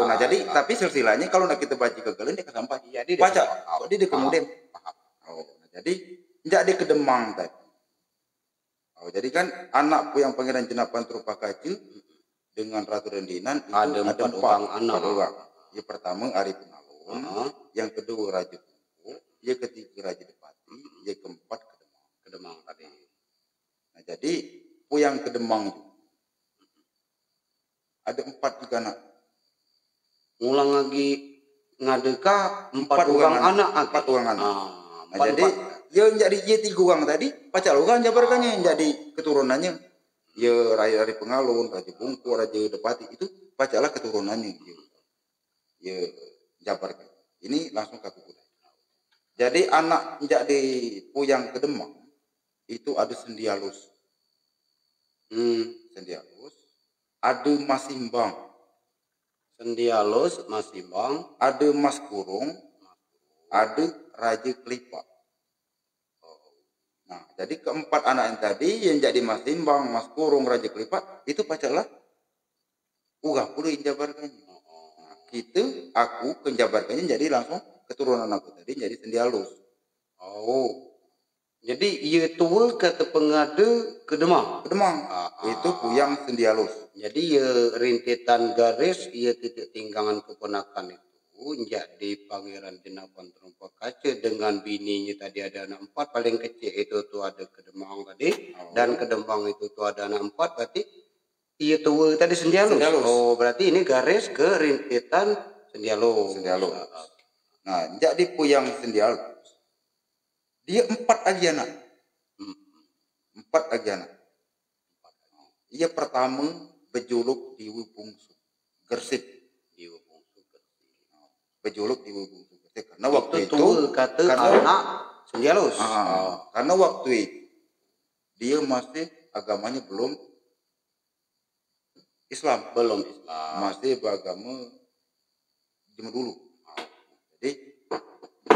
A: Nah jadi tapi silsilahnya kalau nak kita baca ke galen dia kesampai.
B: Iya dia
A: baca. Dia kemudian. Nah, jadi tidak dia Kedemang tadi. Jadi kan anakku yang Pangeran Jenapan Trupakaji dengan Ratu Rendinan itu ada 4 anak. Yang pertama Ari Pengalun, yang kedua Raja Bungkuk, yang ketiga Raja Depati, yang keempat Kedemang tadi. Nah jadi yang Kedemang ada 4 juga anak.
B: Ngulang lagi ngadeka 4 orang anak.
A: 4 orang anak. Nah jadi dia jadi 3 orang tadi Pacalauga jabarkannya jadi keturunannya. Ya Ari Pengalun, Raja Bungkuk, Raja Depati itu Pacalah keturunannya dia. Ya jabarkan. Ini langsung ke aku. Jadi anak jadi Puyang Kedemang itu ada Sendialus. Sendialus. Ada Masimbang.
B: Sendialus, Mas Timbang,
A: ada Mas Kurung, ada Raja Kelipat. Nah, jadi keempat anak yang tadi yang jadi Mas Timbang, Mas Kurung, Raja Kelipat itu pacalah uga puluh jabarkannya. Nah, aku kenjabarkannya jadi langsung keturunan aku tadi jadi Sendialus.
B: oh, jadi ia tua kata pengada ke Demang.
A: Itu Puyang Sendialus.
B: Jadi ia rintitan garis ia titik tinggangan keponakan itu jadi Pangeran Jenapan Terumpa Kaca dengan bininya tadi ada anak 4, paling kecil itu tuh ada Kedemang tadi, dan Kedemang itu tuh ada anak 4, berarti ia tua tadi Sendialus. Oh, berarti ini garis ke rintitan Sendialus.
A: Nah, jadi Puyang Sendialus dia 4 lagi anak. 4 lagi anak. Ia pertama berjuluk Dewa Bungsu Gersik. Berjuluk Dewa Bungsu Gersik karena waktu itu
B: kata anak Sendialus.
A: Karena waktu itu dia masih agamanya belum Islam. Masih beragama Jawa dulu. Jadi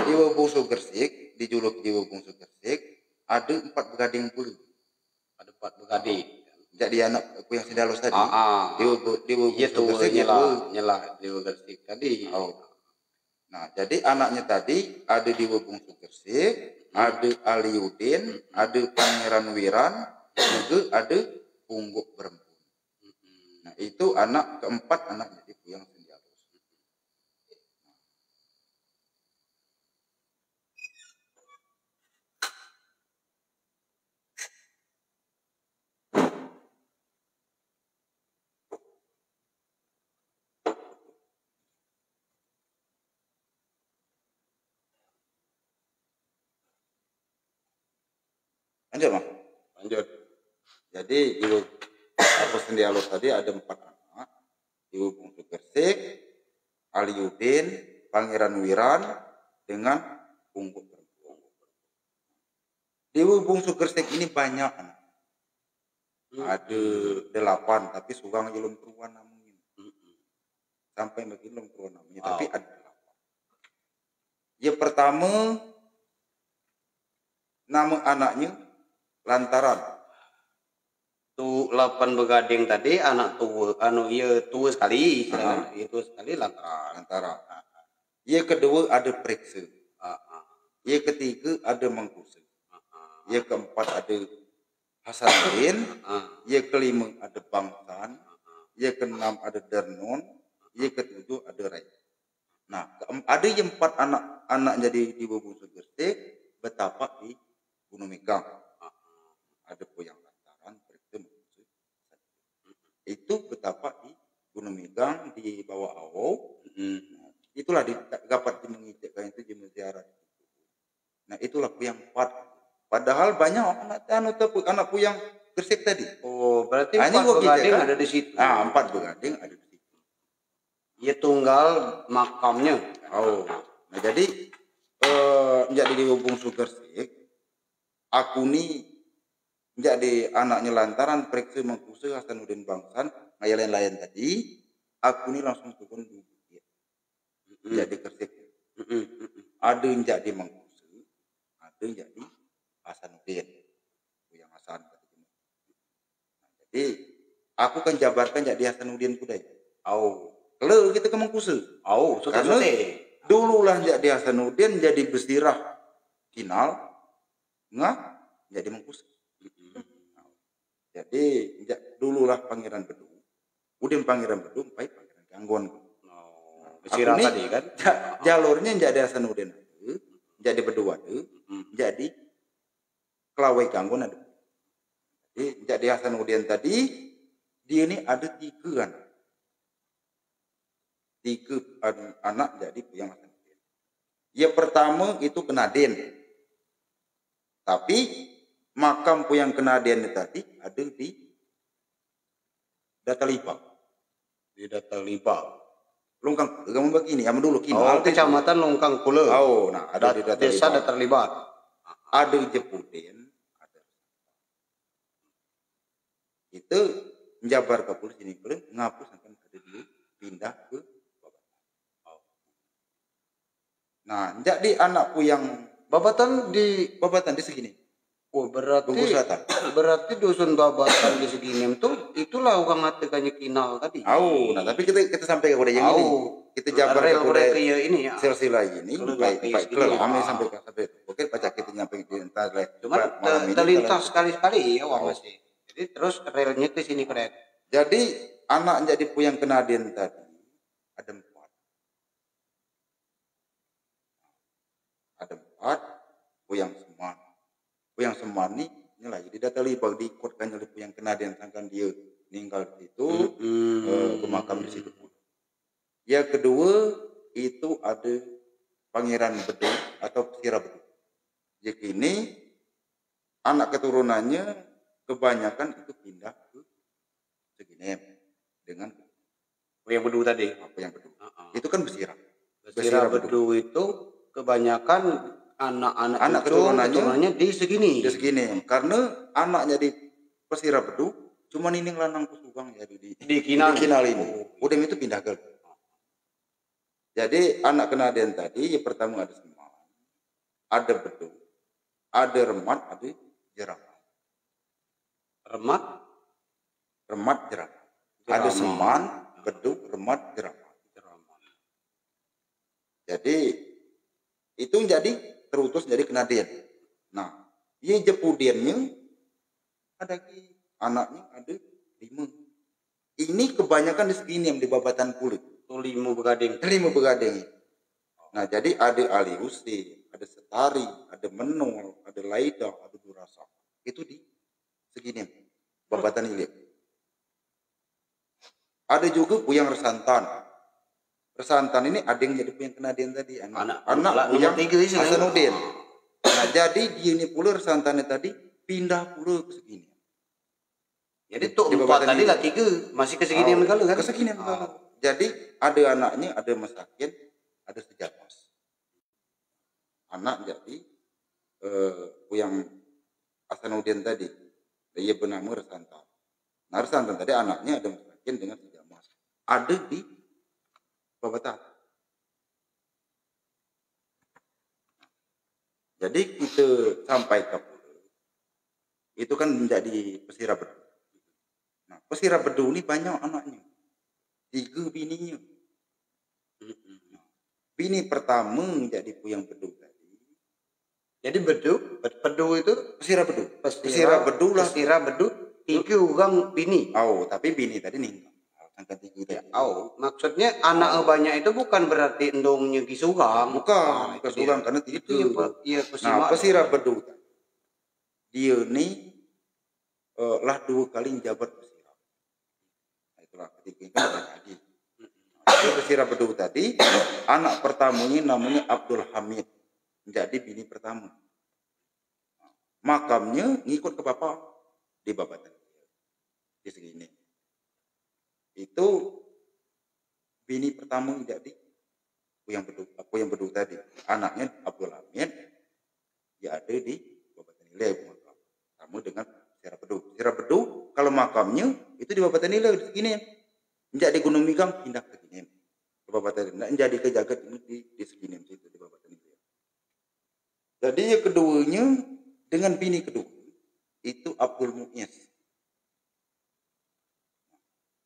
A: Dewa Bungsu Gersik dijuluk Dewa Bungsu Gersik ada 4 begading pula.
B: Ada 4 begading.
A: Jadi anak Puyang Sendialus tadi.
B: Dewa Bungsu Gersik nyela Dewa Gersik tadi.
A: Nah, jadi anaknya tadi ada Dewa Bungsu Gersik, ada Aliudin, ada Pangeran Wiran, juga ada Pungguk Berembun. Nah, itu anak keempat anak jadi Puyang Sendialus. Lanjut, Bang.
B: Lanjut.
A: Jadi Dewa Sendialus tadi ada 4 anak. Dewa Bungsu Gersik, Aliudin, Pangeran Wiran, dengan Pungguk Berembun. Dewa Bungsu Gersik ini banyak anak. Ada 8, tapi sugang belum keruan namanya. Sampai begini belum keruan namanya, tapi ada 8. Yang pertama nama anaknya Lantaran.
B: Tuh 8 begading tadi anak tua, tua sekali, itu sekali Lantaran.
A: Yang kedua ada Preksa. Yang ketiga ada Mangkusa. Yang keempat ada Hasanuddin. Yang kelima ada Bangsan. Yang keenam ada Dernon. Yang ketujuh ada Rai. Nah, ada yang 4 anak jadi di Bungsu Gersik betapa di Gunung Megang. Ada Puyang Lantaran, Preksa, Mangkusa. Itu betapa di Gunung Megang di bawah Awau. Itulah dapat mengijakkan itu di ziarah. Nah, itulah Puyang 4. Padahal banyak anak Puyang Gersik tadi.
B: Oh, berarti 4 begading ada di situ.
A: 4 begading ada di situ.
B: Ia tunggal makamnya.
A: Nah, jadi menjadi Dewa Bungsu Gersik, aku nih menjadi anaknya Lantaran, Preksa, Mangkusa, Hasanuddin, Bangsan, yang lain-lain tadi, aku nih langsung turun di jadi Gersik. Ada yang jadi Mangkusa, ada yang jadi Hasanuddin, Puyang Hasan. Nah, jadi aku kan jabarkan jadi Hasanuddin kudai. Kalau kita ke Mangkusa. Karena dululah jadi Hasanuddin jadi Besirah Kinal, jadi Mangkusa. Jadi dululah Pangeran Bedu, udin Pangeran Bedu, sampai Pangeran Ganggon.
B: Besirah tadi kan?
A: Jalurnya jadi Hasanuddin, jadi Bedu ada, jadi Kelawai Ganggon ada. Jadi Hasanuddin tadi dia ini ada 3 anak. 3 anak jadi Puyang Hasanuddin. Yang pertama itu Kenaden. Tapi makam Puyang Kenaden tadi ada di Datalipa.
B: Di Datalipa.
A: Longkang, kamu begini, yang dulu
B: Kinal. Kecamatan Longkang Kule.
A: Nah ada di Datalipa.
B: Desa Datalipa.
A: Ada Jepuden. Itu menjabar ke polisi ini, ngapus sampai ada dulu pindah ke jadi anak puyang
B: Babatan di
A: babatan di segini.
B: oh
A: Bungkus selatan.
B: berarti dusun babatan di segini tuh itulah orang ngatekannya kinal tadi.
A: Nah tapi kita sampai ke kode yang ini. Kita jabar ke kode
B: ya ini ya.
A: silsilah ini baik lama sampai oke baca kita nyampe di entar
B: Cuman terlintas sekali-sekali ya wah masih. Jadi terus relnya ke sini keren.
A: Jadi anak jadi puyang Kenaden tadi ada 4. Ada 4 puyang Seman. Puyang Seman ini lah jadi data libang diikutkan oleh puyang Kenaden sangkan dia meninggal di situ bermakam di situ. Yang kedua itu ada Pangeran Bedul atau Pesira Bedul. Jadi ini anak keturunannya kebanyakan itu pindah ke Seginem dengan
B: Puyang Bedul tadi.
A: Puyang Bedul. Itu kan Pesira.
B: Pesira Bedul itu kebanyakan anak keturunannya di segini.
A: Di segini. Karena anaknya di Pesira Bedul cuma ini lanang Kusubang ya di Kinal ini. Udah itu pindah ke. Jadi anak Kenaden tadi yang pertama ada Seman, ada Bedul, ada Remat, ada Jeramat. Remat Jeramat. Ada Seman, Bedul, Remat, Jeramat. Jadi itu jadi terutus dari Kenaden. Nah, ia jepudiannya ada anaknya ada 5. Ini kebanyakan di segini yang di babatan kulit.
B: 5 begading.
A: 5 begading. Nah, jadi ada Aliusi, ada Setari, ada Menul, ada Laida, ada Durasa. Itu di segini babatan ini. Ada juga puyang Resantan. Resantan ini ada yang jadi puyang Kenaden tadi. Anak puyang Hasanuddin. Nah, jadi dia ini pula Resantannya tadi pindah pula ke segini.
B: Jadi tuh 4 tadi lah 3 masih ke segini kalau kan?
A: Ke segini kalau. Jadi ada anaknya, ada Masakin, ada Sejamas. Anak jadi puyang Hasanuddin tadi. Dia bernama Resantan. Nah, Resantan tadi anaknya ada Masakin dengan Sejamas. Ada di babatan. Jadi kita sampai ke itu kan menjadi Pesira Bedul. Nah, Pesira Bedul ini banyak anaknya. 3 bininya. Bini pertama menjadi puyang Bedul tadi.
B: Jadi Bedul itu
A: Pesira Bedul.
B: Pesira Bedul 3 orang bini.
A: Tapi bini tadi meninggal. Angkat 3 tadi.
B: Maksudnya anak banyak itu bukan berarti endongnya Kisugang.
A: Bukan Kisugang karena itu. Nah, Pesira Bedul tadi. Dia ini lah 2 kali jabat Pesira. Itulah ketika lagi. Pesira Bedul tadi anak pertamanya namanya Abdul Hamid menjadi bini pertama. Makamnya ngikut ke bapak di babatan di segini. Itu bini pertama menjadi puyang Bedul tadi. Anaknya Abdul Hamid ya ada di babatan nilai makam. Kamu dengan Pesira Bedul. Pesira Bedul kalau makamnya itu di babatan nilai di segini. Menjadi Gunung Migang pindah ke sini. Ke babatan nilai. Menjadi ke Jagat di segini situ di babatan nilai. Jadi yang keduanya dengan bini kedua itu Abdul Mu'is.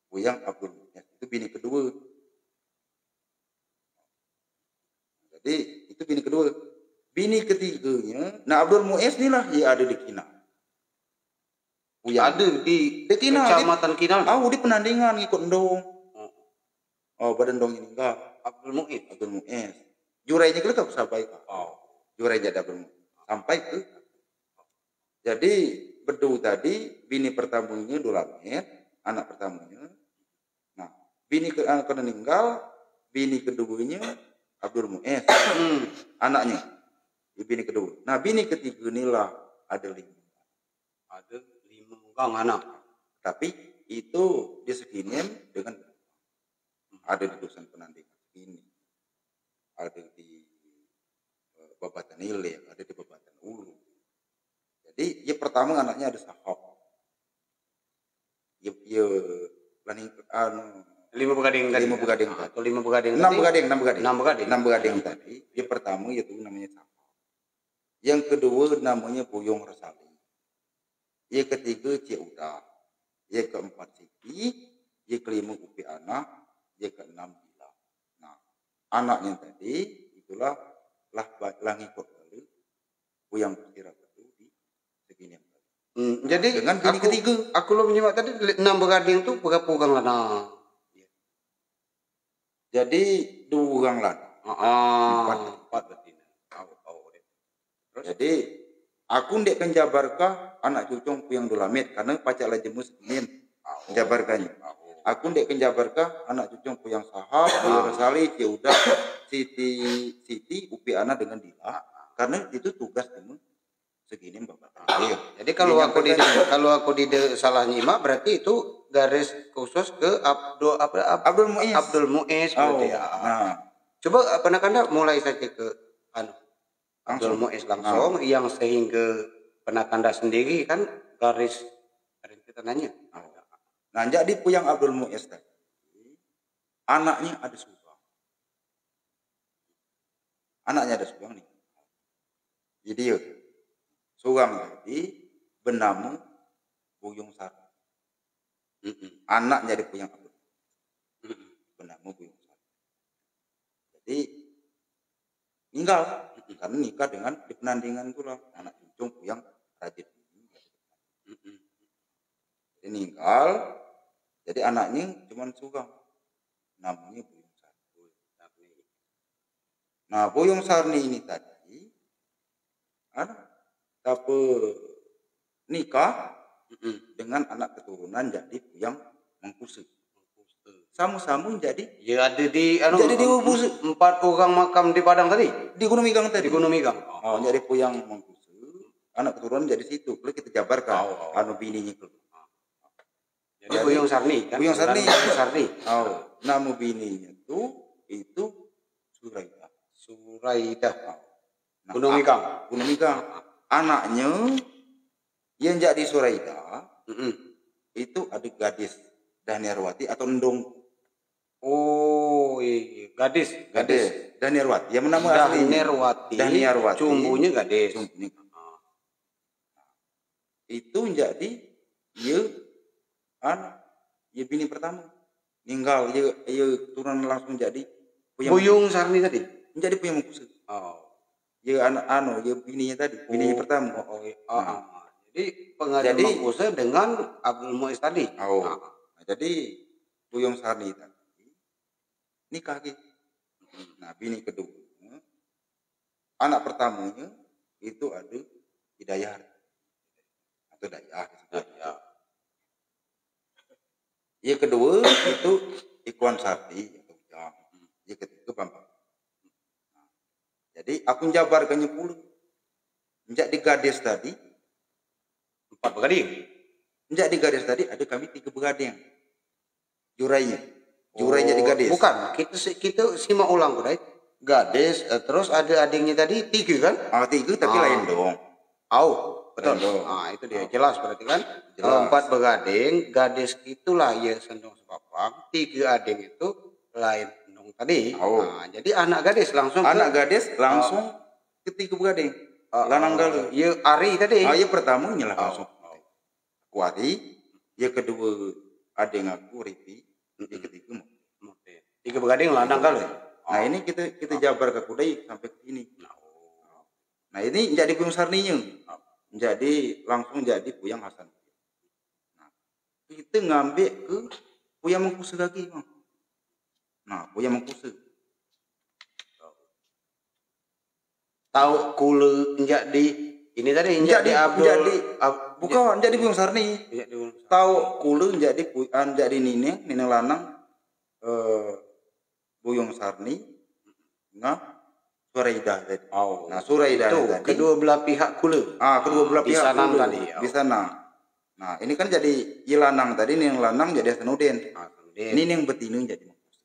A: Puyang Abdul Mu'is itu bini kedua. Jadi itu bini kedua. Bini ketiganya, nah Abdul Mu'is inilah yang ada di Kinal.
B: Ada di
A: Kinal,
B: Kecamatan Kinal.
A: Di penandingan ngikut Endong. Badan Endong ini enggak.
B: Abdul
A: Mu'is. Jurainya ke kau sampai ke. Jurainya ada Abdul Mu'is. Sampai ke. Jadi Bedul tadi bini pertamanya Dulamit, anak pertamanya. Nah, bini meninggal, bini keduanya Abdul Mu'is. Anaknya. Bini kedua. Nah, bini ketiga inilah ada 5.
B: Ada 5 orang anak.
A: Tapi itu di Seginem dengan ada di Dusun Penandingan ini. Ada di Babatan Ile, ada di Babatan Ulu. Jadi yang pertama anaknya ada Sahab.
B: 5 begading tadi.
A: 5 begading tadi.
B: Atau 5 begading
A: 6
B: tadi.
A: begading,
B: 6 begading
A: tadi. Yang pertama itu namanya Capa. Yang kedua namanya Boyong Resali. Yang ketiga Ceuda. Yang keempat Siti. Yang kelima Upi Anak. Yang keenam Bila. Nah, anaknya tadi itulah lah ngikut lalu Buyang Kira itu di segini.
B: Jadi
A: dengan bini ketiga.
B: Aku lo menyimak tadi 6 begading tuh pegang lana.
A: Jadi 2 orang lana. 4 berarti. Jadi aku ndek kan jabarkah anak cucung yang Dolamit karena pacak lah jemus nin jabarkannya. Aku ndek kan jabarkah anak cucung yang Sahab, Boyong Resali, Ceuda, Siti, Upi Ana dengan Dila karena itu tugas temen segini Bapak.
B: Jadi kalau aku tidak salah nyimak berarti itu garis khusus ke Abdul Muiz berarti.
A: Nah,
B: coba penakanda mulai saja ke Abdul Muiz langsung yang sehingga penakanda sendiri kan garis kita nanya.
A: Nah, jadi Puyang Abdul Muiz tadi anaknya ada Subang. Anaknya ada Subang nih. Jadi Subang tadi bernama Buyung Sarni. Anaknya dari Puyang Abdul bernama Buyung Sarni. Jadi meninggal karena nikah dengan di penandingan itulah anak cucung Puyang Rajit. Meninggal, jadi anaknya cuma Sugeng, namanya Buyung Sarni. Nah, Buyung Sarni ini tadi tapi nikah dengan anak keturunan jadi Puyang Mangkusi. Sama-sama jadi
B: ya ada di jadi di 4 orang makam di Padang tadi
A: di Gunung Migang tadi.
B: Di Gunung Migang.
A: Jadi Puyang Mangkusi, anak keturunan jadi situ. Kalau kita jabarkan bininya itu.
B: Jadi Buyung Sarni kan?
A: Buyung Sarni. Nama bininya itu Suraida. Nah,
B: Gunung Migang.
A: Anaknya yang jadi Suraida itu ada gadis Daniarwati atau Endong.
B: Oh iya, gadis
A: Daniarwati. Yang menama aslinya Daniarwati.
B: Cumbunya gadis.
A: Itu jadi ya bini pertama meninggal ya turun langsung jadi
B: Buyung Sarni tadi
A: menjadi Puyang Mangkusi. Ya ya bininya tadi, bininya pertama.
B: Jadi pengadil Mangkusi dengan Abdul Muiz tadi.
A: Jadi Buyung Sarni tadi nikah gitu. Nah, bini kedua, anak pertamanya itu ada Hidayah atau Dayah. Yang kedua itu Ikhwan Sarti atau Ujang. Yang ketiga Bambang. Jadi aku jabarkannya pula. Menjadi gadis tadi
B: 4 begading.
A: Menjadi gadis tadi ada kami 3 begading. Jurainya jadi gadis.
B: Bukan, kita simak ulang Kuday. Gadis, terus ada adiknya tadi 3 kan?
A: 3 tapi lain dong.
B: Betul. Itu dia jelas berarti kan. Kalau 4 begading, gadis itulah ya sendong sepapang, 3 ading itu lain dong tadi. Jadi anak gadis langsung
A: ke 3 begading. Lanang galuh.
B: Ya Ari tadi.
A: Ya pertama nyelah langsung. Aku Ari, ya kedua ading aku Ripi, yang ketiga Murti.
B: 3 begading lanang galuh.
A: Nah, ini kita jabar ke Kuday sampai ke sini. Nah, ini jadi Buyung Sarninya. Jadi langsung jadi Puyang Hasan. Nah, kita ngambil ke Puyang Mangkusi lagi, Bang. Nah, Puyang Mangkusi.
B: Tahu kule jadi ini tadi jadi
A: bukan jadi Buyung Sarni. Tahu kule jadi Nine lanang Buyung Sarni. Nah, Suraida tadi. Nah, Suraida tadi.
B: Kedua belah pihak kule.
A: Kedua belah pihak
B: kule tadi.
A: Di sana. Nah, ini kan jadi Lanang tadi, ini yang lanang jadi Hasanuddin. Ini yang betina jadi Mangkusi.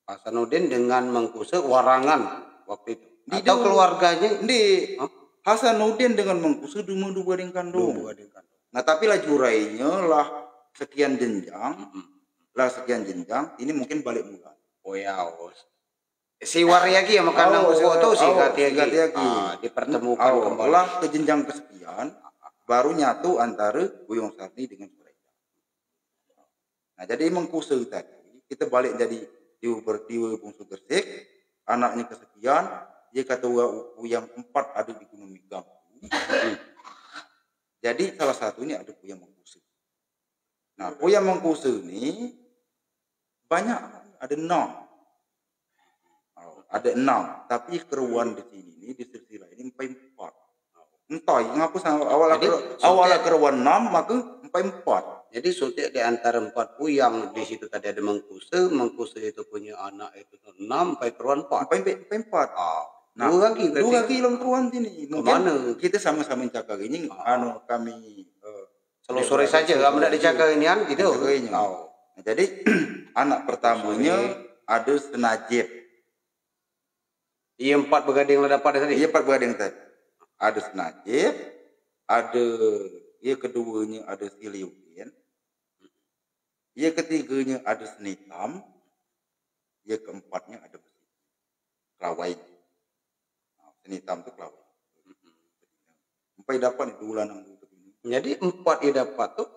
B: Hasanuddin dengan Mangkusi warangan waktu itu. Atau keluarganya
A: Hasanuddin dengan Mangkusi dua begading kandung. Nah, tapi lah jurainya lah sekian jenjang lah sekian jenjang, ini mungkin balik bulan.
B: Oh ya, si Waryagi yang makan nang uwo tuh si Gatiagi. Dipertemukan kembali.
A: Lah ke jenjang kesekian, baru nyatu antara Buyung Sarni dengan Suraija. Nah jadi mengkusel tadi, kita balik jadi diwa bungsu Gresik, anaknya kesekian, dia kata yang 4 ada di Gunung Migam. Jadi salah satunya ada Puyang Mangkuseu. Nah, Puyang Mangkuseu ini banyak, ada 6. Ada 6, tapi keruan di sini ini di silsilah ini sampai 4. Entah ngapa awal keruan 6 maka sampai 4.
B: Jadi sultik di antara 4 Puyang di situ tadi ada Mangkuseu itu punya anak itu 6 sampai keruan 4.
A: Sampai 4. Nah, dua lagi keruan sini. Mungkin kita sama-sama cakap ini kami
B: selusuri saja, kamu tidak dicakap ini kan gitu.
A: Nah, jadi anak pertamanya ada Senajib.
B: Iya 4 begading lah dapat tadi.
A: Iya 4 begading tadi. Ada Senajib, ada keduanya ada Siliudin. Iya ketiganya ada Senitam. Iya keempatnya ada Kelawai. Senitam itu Kelawai. Sampai dapat itu lanang itu.
B: Jadi 4 ia dapat tuh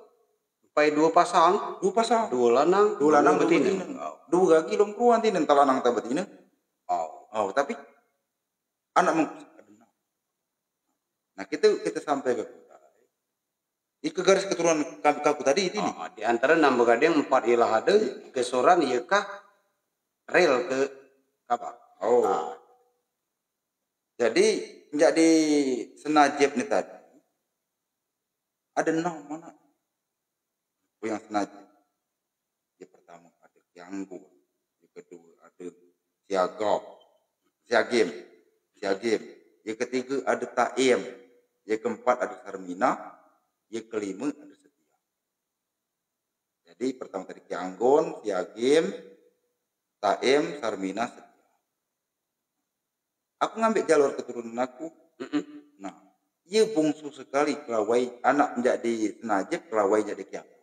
B: sampai 2 pasang.
A: 2 pasang.
B: 2 lanang,
A: 2 betina. 2 gagi lom keruan tina entar lanang ta betina. Tapi anak Mangkuseu. Nah, kita sampai ke ke garis keturunan kaku tadi ini.
B: Di antara 6 begading 4 ialah ada kesoran ieu kah rel ke apa?
A: Jadi jadi Senajib nih tadi. Ada 6 mana? Yang Senajib. Yang pertama ada Kianggo. Yang kedua ada Siagim. Yang ketiga ada Taim. Yang keempat ada Sarmina. Yang kelima ada Setia. Jadi pertama tadi Kianggon, Siagim, Taim, Sarmina, Setia. Aku ngambil jalur keturunan aku. Nah, ia bungsu sekali Kelawai, anak menjadi Senajib, Kelawai jadi Kianggon.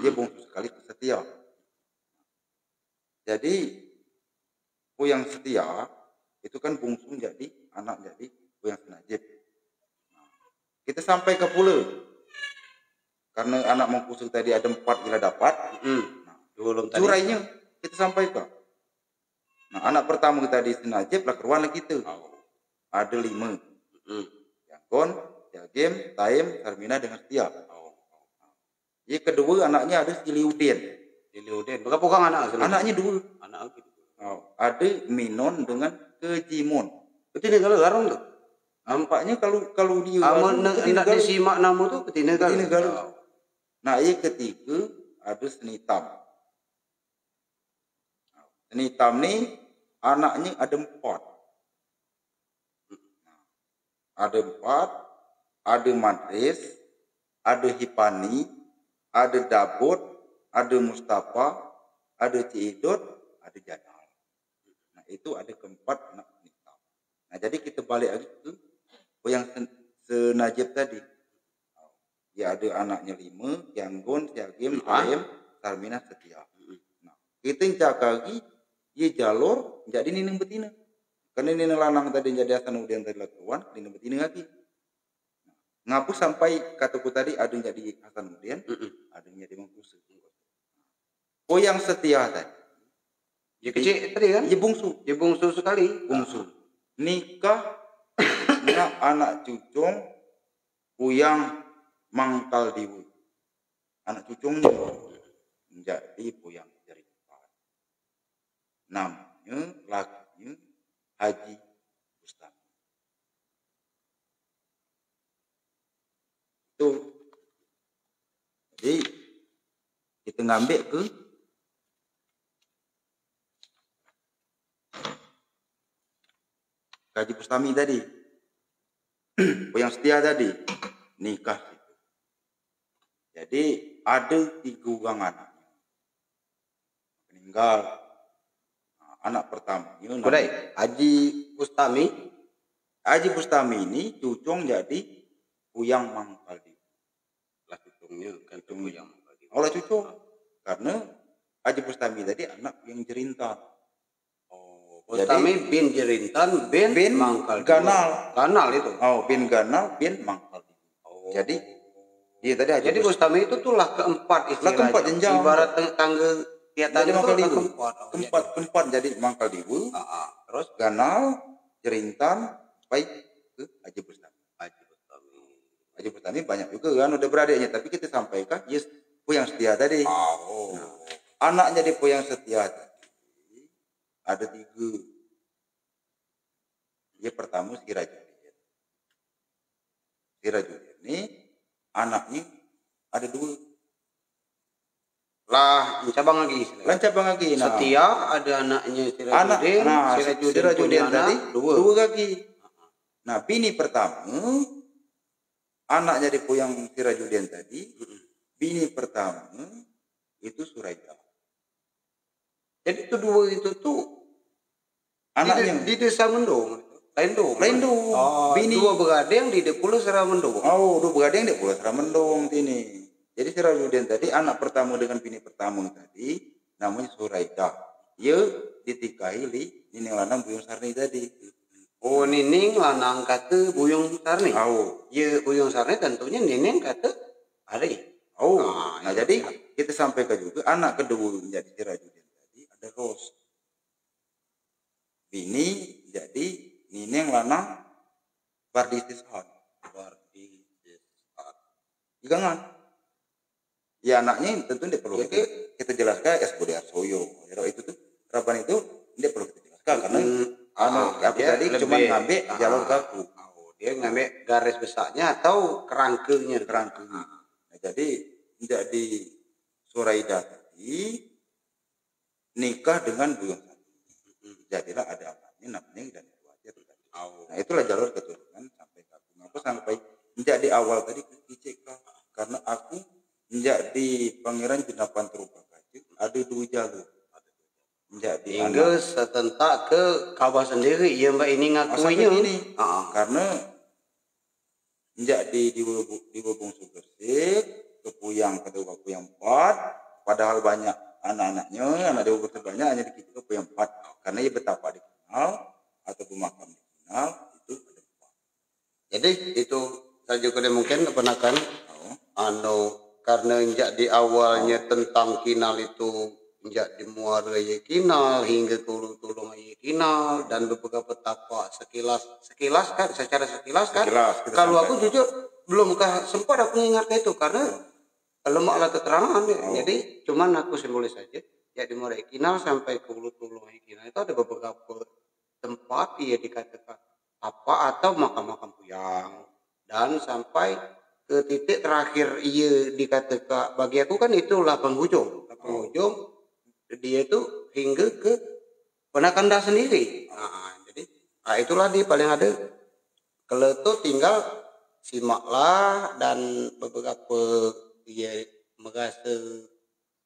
A: Dia bungsu sekali ke Setia. Jadi Puyang Setia itu kan bungsu jadi anak jadi Puyang Senajib. Nah, kita sampai ke Pule. Karena anak Mangkuseu tadi ada 4 gila dapat. Nah, curainya kita sampai ke. Nah, anak pertama kita di Senajib lah keruan kita. Ada 5. Kianggon, Siagim, Taim, Sarmina dengan Setia. Yang kedua anaknya ada Siliudin.
B: Berapa orang anak?
A: Anaknya 2.
B: Anak gitu.
A: Ada Minon dengan Kejimon.
B: Betina kalau garong tuh.
A: Nampaknya kalau dia
B: nak disimak nama tuh betina kalau.
A: Nah, yang ketiga ada Senitam. Senitam nih anaknya ada 4. Ada 4, ada Madris, ada Hipani, ada Dabot, ada Mustafa, ada Ciidot, ada Jadal. Nah, itu ada keempat anak Senitam. Nah, jadi kita balik lagi ke yang Senajib tadi. Ya ada anaknya 5, Kianggon, Siagim, Taim, Sarmina, Setia. Nah, kita cak lagi ye jalur jadi nineng betina. Karena nineng lanang tadi jadi Hasanuddin tadi lakuan, nineng betina lagi. Ngapu sampai kataku tadi ada yang jadi Hasanuddin, ada yang jadi Mangkuseu. Puyang Setia tadi.
B: Ya kecil tadi kan?
A: Ya bungsu.
B: Ya bungsu sekali.
A: Bungsu. Nikah dengan anak cucung Puyang Mangkal Diwu. Anak cucungnya menjadi Puyang Jaripan. Namanya lakinya Haji Bustami. Itu. Jadi kita ngambil ke Haji Bustami tadi. Puyang Setia tadi nikah itu. Jadi ada 3 orang anaknya meninggal. Nah, anak pertamanya
B: Haji Bustami.
A: Haji Bustami ini cucung jadi Puyang Mangkal Diwu.
B: Lah cucungnya kan Puyang Mangkal Diwu.
A: Oleh cucung. karena Haji Bustami tadi anak yang jerintan.
B: Bustami bin Jerintan bin Mangkal
A: Ganal.
B: Ganal itu.
A: Bin Ganal bin Mangkal. Jadi dia tadi Haji
B: Jadi Bustami itu tuh lah keempat istilahnya.
A: Keempat jenjang.
B: Ibarat tangga tiatan itu lah
A: keempat. Jadi Mangkal Diwu.
B: Terus
A: Ganal, Jerintan, sampai ke Haji Bustami. Haji Bustami banyak juga kan udah beradiknya, tapi kita sampaikan yes Poyang Setia tadi. Nah, anaknya di Poyang Setia tadi ada 3. Dia pertama Sirajuddin. Sirajuddin ini anaknya ada 2.
B: Lah cabang lagi.
A: Nah,
B: Setia ada anaknya Sirajuddin.
A: Sirajuddin tadi 2 lagi. Nah, bini pertama anaknya di Poyang Sirajuddin tadi, bini pertama itu Suraidah.
B: Jadi itu 2 itu tuh
A: anaknya
B: di desa Mendung. Lain dong.
A: Bini
B: 2 begadang di Pulau Seramendung.
A: 2 begadang di Pulau Seramendung ini. Jadi Sirajuddin tadi anak pertama dengan bini pertama tadi namanya Suraidah. Ia ditikahi li Nining Lanang Buyung Sarni tadi.
B: Nining Lanang kata Buyung Sarni. Ya Buyung Sarni tentunya Nining kata Ari.
A: Nah, jadi kita sampaikan juga anak kedua menjadi Sirajuddin tadi ada Ros. Bini jadi Nining Lanang Bardistishan. Jangan. Ya anaknya tentu dia perlu kita jelaskan Budi Arsoyo. Itu tuh Raban itu dia perlu kita jelaskan karena aku tadi cuma ngambil jalur kaku.
B: Dia ngambil garis besarnya atau kerangkanya.
A: Nah, jadi jadi Suraidah tadi nikah dengan Buyung Sarni. Jadilah ada anaknya namanya dan nah itulah jalur keturunan sampai kaku. Aku sampai menjadi awal tadi ke ICK karena aku menjadi Pangeran Jenapan Terupa Kacik ada 2 jalur. Menjadi
B: hingga setentak ke Kawah sendiri ya Mbak ini ngakuinya
A: ini. Karena menjadi di Wubung Sugersik ke Puyang kedua Puyang 4 padahal banyak anak-anaknya anak Dewa banyak hanya di ke Puyang 4 karena ia betapa dikenal atau pemakam dikenal itu ada 4.
B: Jadi itu saya juga mungkin keponakan karena di awalnya tentang kinal itu di muara ya kinal hingga tulung ya kinal dan beberapa tapak sekilas kan secara sekilas kan kalau aku jujur belum sempat aku ingat itu karena lemah alat keterangan jadi cuman aku simbolis saja ya di muara kinal sampai ke ulu tulung ya kinal itu ada beberapa tempat ia dikatakan apa atau makam-makam Puyang dan sampai ke titik terakhir ia dikatakan bagi aku kan itulah penghujung dia itu hingga ke Penakanda sendiri. Jadi itulah dia paling ada. Kalau itu tinggal simaklah dan beberapa dia merasa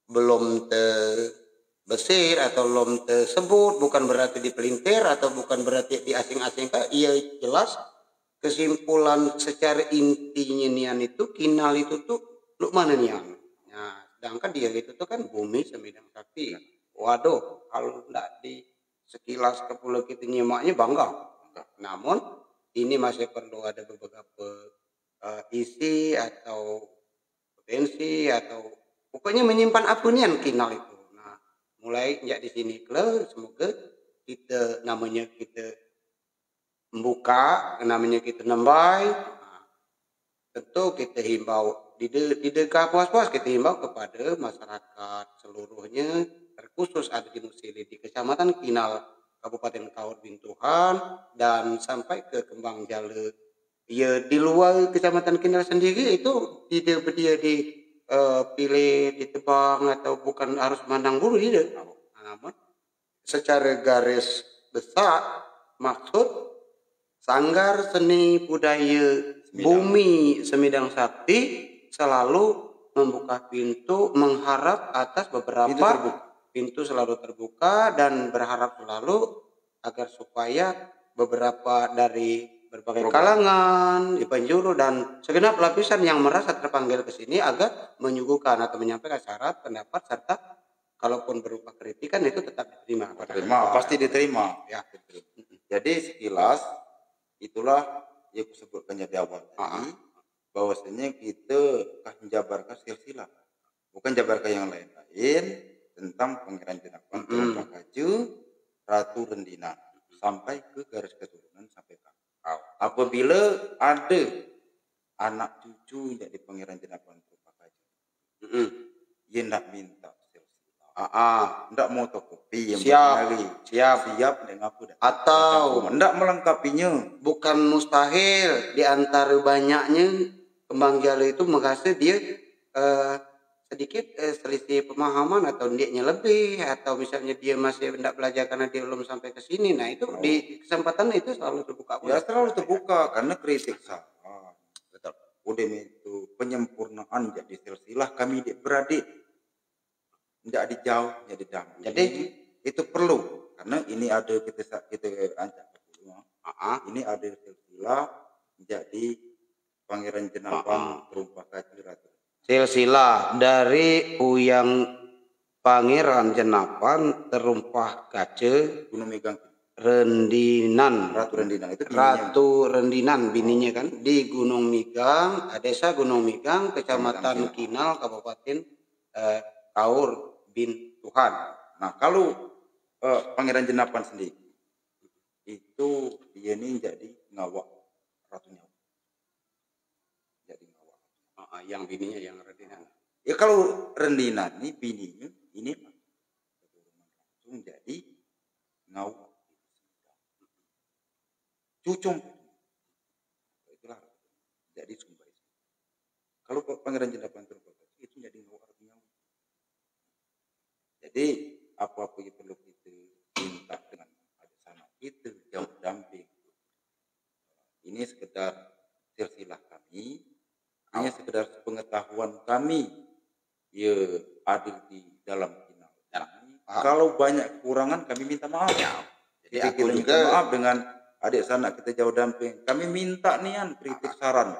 B: belum terbesir atau belum tersebut bukan berarti dipelintir atau bukan berarti diasing-asingkan. Ia jelas kesimpulan secara intinya nian itu kinal itu tuh lu mana nian. Nah, sedangkan dia itu tuh kan bumi semidang sakti. Waduh, kalau enggak di sekilas kepulauan kita nyimaknya bangga. Namun ini masih perlu ada beberapa isi atau potensi atau pokoknya menyimpan apa nian kinal itu. Nah, mulai ya di sini semoga kita namanya kita membuka namanya kita nambai tentu kita himbau di dekat puas-puas kita himbau kepada masyarakat seluruhnya terkhusus ada di Musili di Kecamatan Kinal Kabupaten Kaur Bintuhan dan sampai ke Kembang Jale ya di luar Kecamatan Kinal sendiri itu dia pilih ditebang atau bukan harus mandang bulu tidak namun secara garis besar maksud Sanggar Seni Budaya Bumi Semidang Sakti selalu membuka pintu mengharap atas beberapa pintu selalu terbuka dan berharap selalu agar supaya beberapa dari berbagai
A: Program.
B: kalangan, di penjuru dan segenap lapisan yang merasa terpanggil ke sini agar menyuguhkan atau menyampaikan syarat, pendapat serta kalaupun berupa kritikan itu tetap diterima.
A: Pasti diterima.
B: Ya.
A: Jadi sekilas itulah yang aku sebutkan di awal tadi, bahwasanya kita menjabarkan silsilah, bukan jabarkan yang lain-lain tentang Pangeran Jenapan, Tumpah Kaju, Ratu Rendinan sampai ke garis keturunan sampai ke apabila ada anak cucu jadi Pangeran Jenapan Tumpah Kaju, dia nak minta ndak mau tokopi yang siap dengan aku
B: atau
A: ndak melengkapinya,
B: bukan mustahil di antara banyaknya kembang jala itu merasa dia sedikit selisih pemahaman atau dia lebih atau misalnya dia masih tidak belajar karena dia belum sampai ke sini. Nah itu di kesempatan itu selalu terbuka.
A: Ya selalu terbuka karena kritik salah.
B: Betul.
A: Udah itu penyempurnaan jadi silsilah kami beradik. Tidak dijauh jadi damping.
B: Jadi
A: itu perlu karena ini ada kita ancak ini ada silsilah menjadi Pangeran Jenapan Tumpah Kaju Ratu.
B: Silsilah dari Uyang Pangeran Jenapan Terumpah Kace
A: Gunung Megang
B: Rendinan.
A: Ratu Rendinan itu
B: Ratu Rendinan bininya kan di Gunung Migang, Desa Gunung Migang, Kecamatan Kinal, Kabupaten Kaur bin Tuhan.
A: Nah kalau Pangeran Jenapan sendiri itu dia ini jadi ngawak ratunya. Jadi ngawak.
B: Yang bininya yang Rendinan.
A: Ya kalau Rendinan ini bininya ini langsung jadi ngawak. Cucung. Itulah jadi sumbai. Kalau Pangeran Jenapan itu jadi ngawak ratunya. Jadi apa-apa yang perlu kita minta dengan ada sana itu jauh damping. Ini sekedar silsilah kami, hanya sekedar pengetahuan kami ya ada di dalam final. Kalau banyak kekurangan kami minta maaf. Jadi aku juga minta maaf dengan adik sana kita jauh damping. Kami minta nian kritik saran.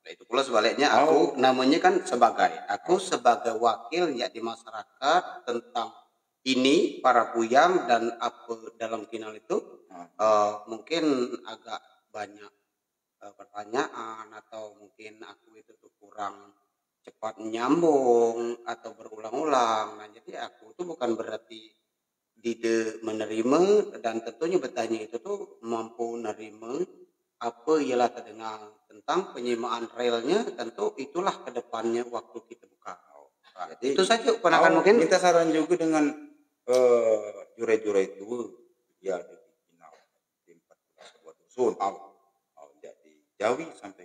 B: Nah, itu pula sebaliknya aku namanya kan sebagai wakil ya di masyarakat tentang ini para puyang dan apa dalam kinal itu mungkin agak banyak pertanyaan atau mungkin aku itu tuh kurang cepat nyambung atau berulang-ulang. Nah jadi aku tuh bukan berarti tidak menerima dan tentunya bertanya itu tuh mampu menerima apa ialah terdengar tentang penyimaan relnya, tentu itulah kedepannya waktu kita buka.
A: Jadi
B: itu saja ponakan mungkin
A: minta saran juga dengan jure-jure itu ya di final di 14 sebuah dusun jadi Jawi sampai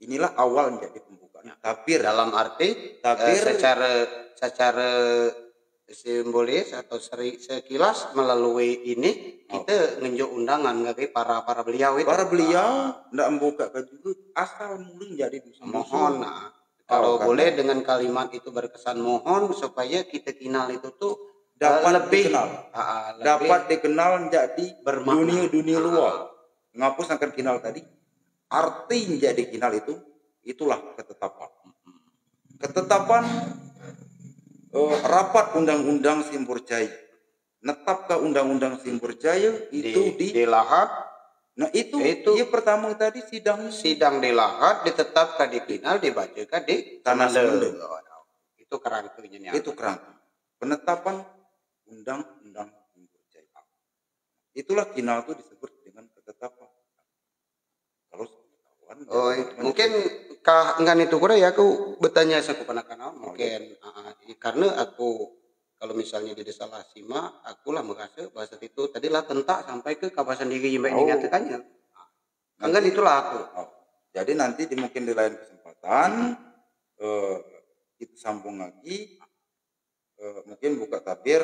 A: inilah awal menjadi pembukaan tapir
B: dalam arti secara simbolis atau sekilas melalui ini kita ngenjuk undangan bagi para beliau itu.
A: Para beliau tidak membuka juga asal mulai jadi
B: mohon. Kalau boleh dengan kalimat itu berkesan mohon supaya kita kenal itu tuh
A: dapat
B: lebih
A: dikenal, dapat dikenal menjadi dunia luar. Ngapus akan kenal tadi arti menjadi kenal itulah ketetapan. Ketetapan rapat undang-undang Simborjaya. Netapkah undang-undang Simborjaya itu
B: di Lahat.
A: Nah itu dia pertama tadi sidang
B: di Lahat ditetapkan di Kinal dibacakan di
A: Tanah Semende.
B: Itu kerangkanya.
A: Itu kerangka. Penetapan undang-undang Simborjaya. Itulah Kinal itu disebut dengan ketetapan. Kalau
B: mungkin enggak itu kurang ya aku bertanya saya keponakan mungkin karena aku kalau misalnya di desa Lasima akulah merasa bahasa itu tadilah tentak sampai ke kawasan diri yang diingatkannya enggak itulah aku
A: jadi nanti mungkin di lain kesempatan kita sambung lagi mungkin buka tapir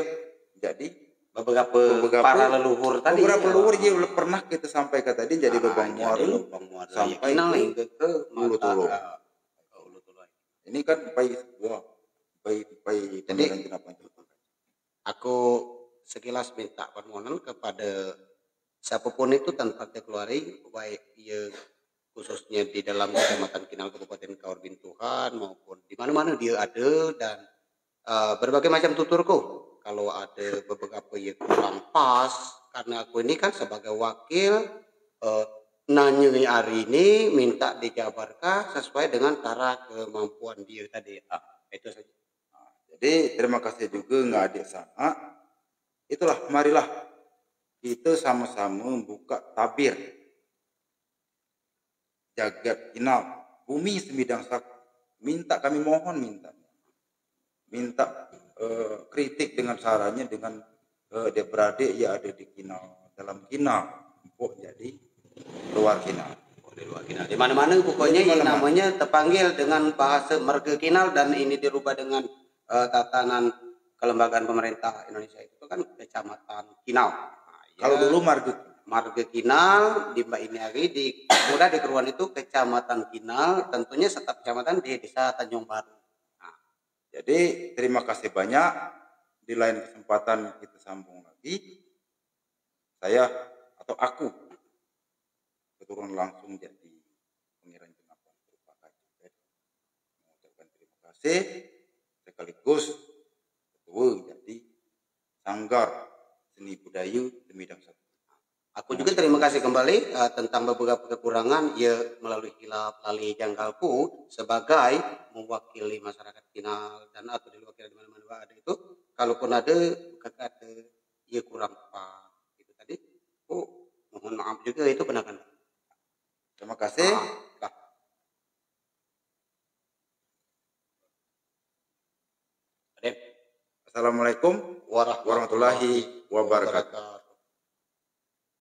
A: jadi beberapa para leluhur tadi beberapa leluhur yang pernah kita sampaikan tadi jadi lubang muara sampai ke Ulu Tolo. Ini kan pai Pangeran Jenapan.
B: Aku sekilas minta permohonan kepada siapapun itu tanpa terkeluaring, baik ia khususnya di dalam Kecamatan Kinal Kabupaten Kaur Bintuhan maupun di mana-mana dia ada, dan berbagai macam tuturku. Kalau ada beberapa yang kurang pas, karena aku ini kan sebagai wakil nanya hari ini minta dijabarkan sesuai dengan cara kemampuan dia tadi. Itu saja.
A: Jadi terima kasih juga nggak adik sana. Itulah, marilah kita sama-sama membuka tabir jagat Kinal, bumi semidang sakti. Kami mohon minta kritik dengan sarannya, dengan adik-beradik ya ada di Kinal, dalam Kinal, kok jadi luar Kinal.
B: Di luar Kinal, di mana-mana pokoknya ini namanya terpanggil dengan bahasa marga Kinal, dan ini dirubah dengan tatanan kelembagaan pemerintah Indonesia itu kan Kecamatan Kinal.
A: Kalau dulu
B: marga Kinal di Mbak ini hari di mudah di Keruan itu Kecamatan Kinal, tentunya setiap kecamatan di Desa Tanjung Baru.
A: Jadi terima kasih banyak. Di lain kesempatan kita sambung lagi. Saya atau aku keturunan langsung jadi Pangeran Jenapan berupa Kajudet mengucapkan terima kasih, sekaligus ketua jadi Sanggar Seni Budaya Semidang Sakti.
B: Aku juga terima kasih kembali tentang beberapa kekurangan ya melalui hilap lali janggalku sebagai mewakili masyarakat Kinal dan atau diwakili di mana-mana ada itu. Kalaupun ada kata ya kurang pas itu tadi, mohon maaf juga itu benar-benar.
A: Terima kasih. Assalamualaikum warahmatullahi wabarakatuh.